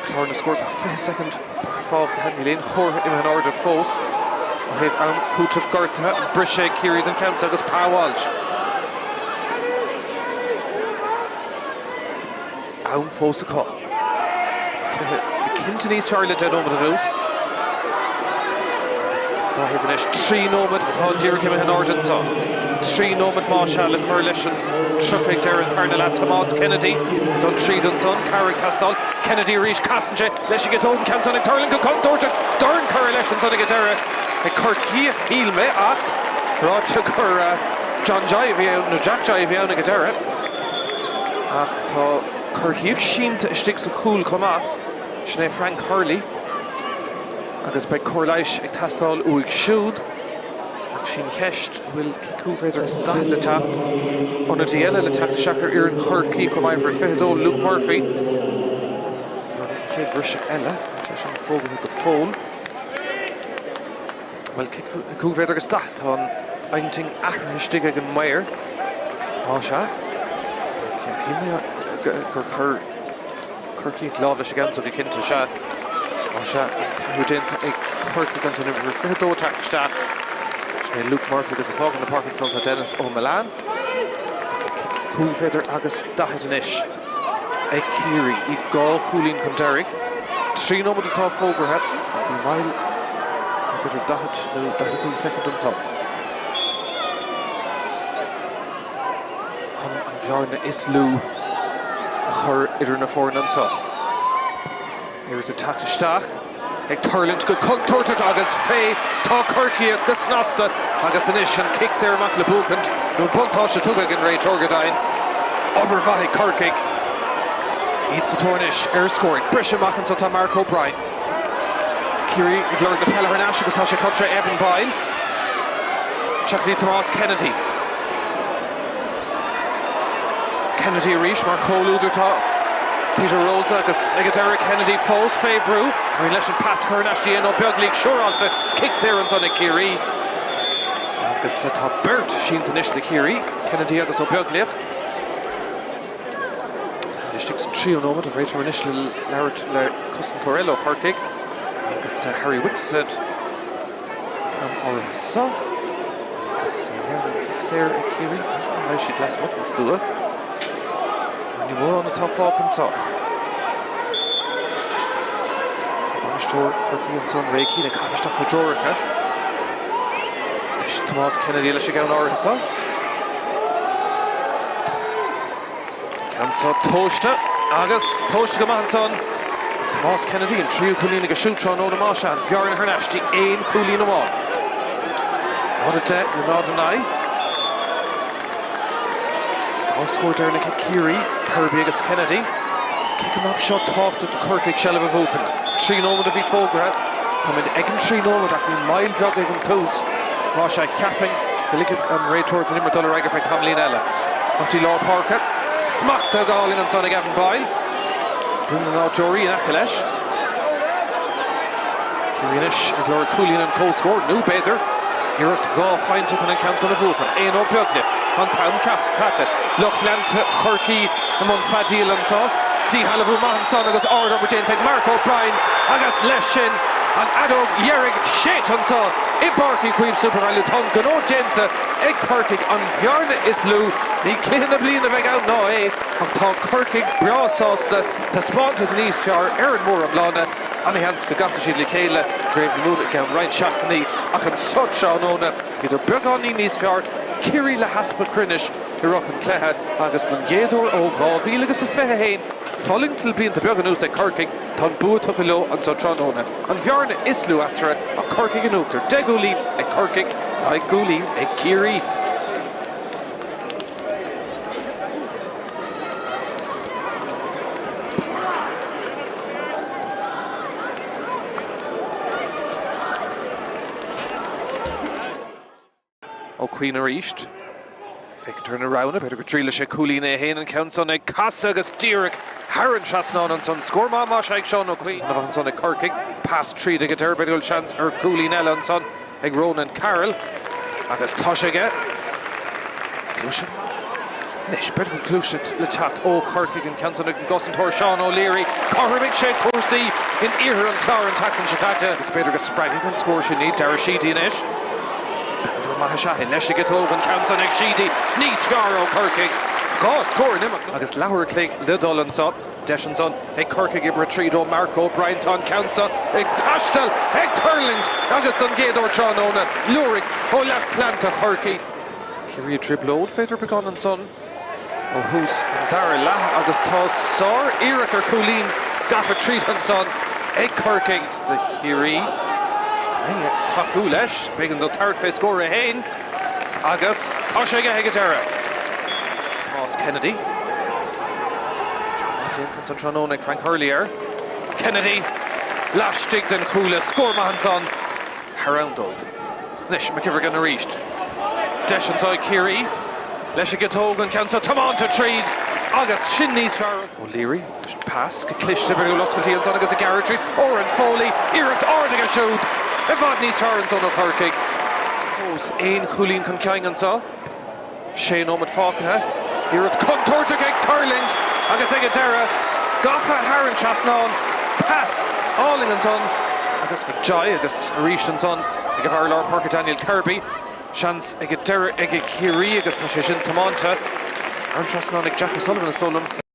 Clorna scored a 5-second fog had Milane Chor in an order Fos. I have Pooch of Garta, Brishe, Kiri, and Counts Agus Pa Walsh. Aun Fos a call. The Kintonese Farley dead over the news. Davenish 3 nomad at all Dear Kim and Orden saw. 3 nomad Míchéal and Merlish and Tráchtaire and Tarnalat Thomas Kennedy. Done 3 done son, Páirc Tastal, Kennedy reached Cassenger, Leshi get home, Counts on it, Turling go come Dorja, Darn Correlations on the Gadera. A Corcaigh Hilme Ach, Roger John Jaivio, no Jack Jaivio on the Gadera. Ach, to Corcaigh Sheen to sticks a cool come up. Schnee Frank Hurley. Agus by Corlaish ag tastal uig siúd ag sin ceist will cúféidir is Dalata on a diela le tacht Shackar Iran Corcaigh come for Fehdo Luke Murphy Kid Russia Ella just on fogel with the phone well cúféidir is tacht on einting achristig ag an Meyer Asha himne Corcaigh láda again so the kinta shot Asha who didn't a Corcaigh against an over Fehdo attack stat Luke Murphy does a fog in the Parkinson to Dennis O'Milan Cool Feather Agus Dahadanish a Kiri Eid Gá Chulín come Derek 3 over the top Fogerhead for a mile Peter Dahad second on top Con and Bjarne Islu her Idrina Ford on top here's the attack to Stach Ag Turland go Tortuk agus Fé Tá Corcaigh agus Nasta agus Anish and kicks there Mac Lebukant no Buntosh took again Ray Torgadain Obervahi Corcaigh eats a Tornish air scoring Brisha Mackin so to Mark O'Brien Kiri ignored the Peile Hernash agus Tasha contra Evan Bile Shakti Thomas Kennedy reached Mark Holuder Peter Rosa agus Derek Kennedy falls Favru I let him pass Carnashi and O'Buglig sure on to kicks Aaron's on a Kiri agus tá Bert Sheen to Nish the Kiri Kennedy agus O'Buglig the sticks 3 on moment and Rachel initially Larry Cousin Torello Corcaigh agus Harry Wicks said Orisa agus kicks Kiri I should last month in Stua and more on the top Falcon saw Corcaigh and son Reiki and a Cavishtak Majorica Thomas Kennedy le Shigan Orisa Cansa Toshta Agus Toshta Gamanson Thomas Kennedy and Trio Coolina Gashutron Oda Mashan Bjarne Hernashti Ain Coolina Wall Not a debt, not an eye Toss score Derna Kiri Kirby agus Kennedy Kick him off shot talked to Corcaigh Shell of a Vopent 3 nomad of Fogra come in Egan 3 nomad after mile jog Egan Toes Masha Capping the Lick and Ray Tort and Immer Riga for Tamlinella Marty Law Parker smacked the galling on Sonic Gavin Bile didn't know Jory and Akalesh Kirinish and Laura Coolin and co-scored new better here at Gá fine took an account on the Vopent Ain O'Buglig on town catch it Lochland to Corcaigh among Fadil and so Dí Halavu Mahanson agus order with Jane Mark O'Brien agus Leshin and Adog Yerig Shatansa in Barky Queen SuperValu Tonka no Jenta Eg Corcaigh on Bjarne Islu Ní Clihan a Blin of Eg out no and Tá Corcaigh Brasasta to Spórt with Nice Jar Aaron Moore and Blana and he hands Kagasa Likela Grave Moon again right Shackney Akan such on Ona Peter Bugani Nice Jar Kiri La Haspa Crinish Hirok and Clehad agus Don Gedor O Gavi agus a Fehain Falling till being to Buganu say Corcaigh Tan Bua took a low and so Tronona and Bjarne Islu after a Corcaigh and Ukter Deguli a Corcaigh I Guli a Kiri ó Queen Arist. Fake turn around a bit of Drisleáin sé Cúlín Hain and counts on a Casa agus Díreach Haran Trasnon and son score ma Shaik Sean O'Queen and on son a Corcaigh past 3 to get her bit chance or Cúlín and son ag Ronan Carroll agus Toshaige Clushin Nish bit of Clushin le chat ó Corcaigh and counts on a Gusson Tor Sean O'Leary Cormac Shea Corsi in Ear and Clar and Tacton Shakata it's better get spragging and score she need Darashidi and Ish Mahashahin, Leshiget Hogan, counts on Exidi, Nice Faro, Corcaigh. Go score him. Agus Lauer Clegg, Lidl and son, Deshan son, a Corcaigh Ibratrido, Marco, Bryanton, counts on, a Tashtal, a Turlings, Agus Dungado, Tronona, Lurig, Olach Clantach, Corcaigh. Ciarraí dribble old, Peter Begon and son. O'Hoos and Darla, Agus Toss, Sor, Eric or Cúlín, Gaffer Treat and son, a Corcaigh to Ciarraí. Taú leis, began do third face score a Hain agus Toshaige Hegatera. Thomas Kennedy. John Martin and Tronona Frank Hurlier. Kennedy. Lash Digden Coola score Mahanson. Harandov. Nish McIvergan reached. Deshansoi Ciarraí. Leshiget Hogan counts on Tamanta Treed. Agus Shinnies Farrell. O'Leary. Pass. Clish Liberty Luscalty and son agus a Garrity. Oren Foley. Eric Ordiga showed. Evad níos fearr son ó Corcaigh. Fós ein Cúlín Corcaigh an sa. Shane Omid Fácathe. Irid Contortach ag Turling agus ag Dara. Gaffa Haran Trasnon. Pass Alling an son. Agus Jai agus Arist an son. Ag a bhar Lord Parker Daniel Kirby. Chance ag Dara ag Ciarraí agus tá sé sin Tamanta. Haran Trasnon ag Jack O'Sullivan a stolam.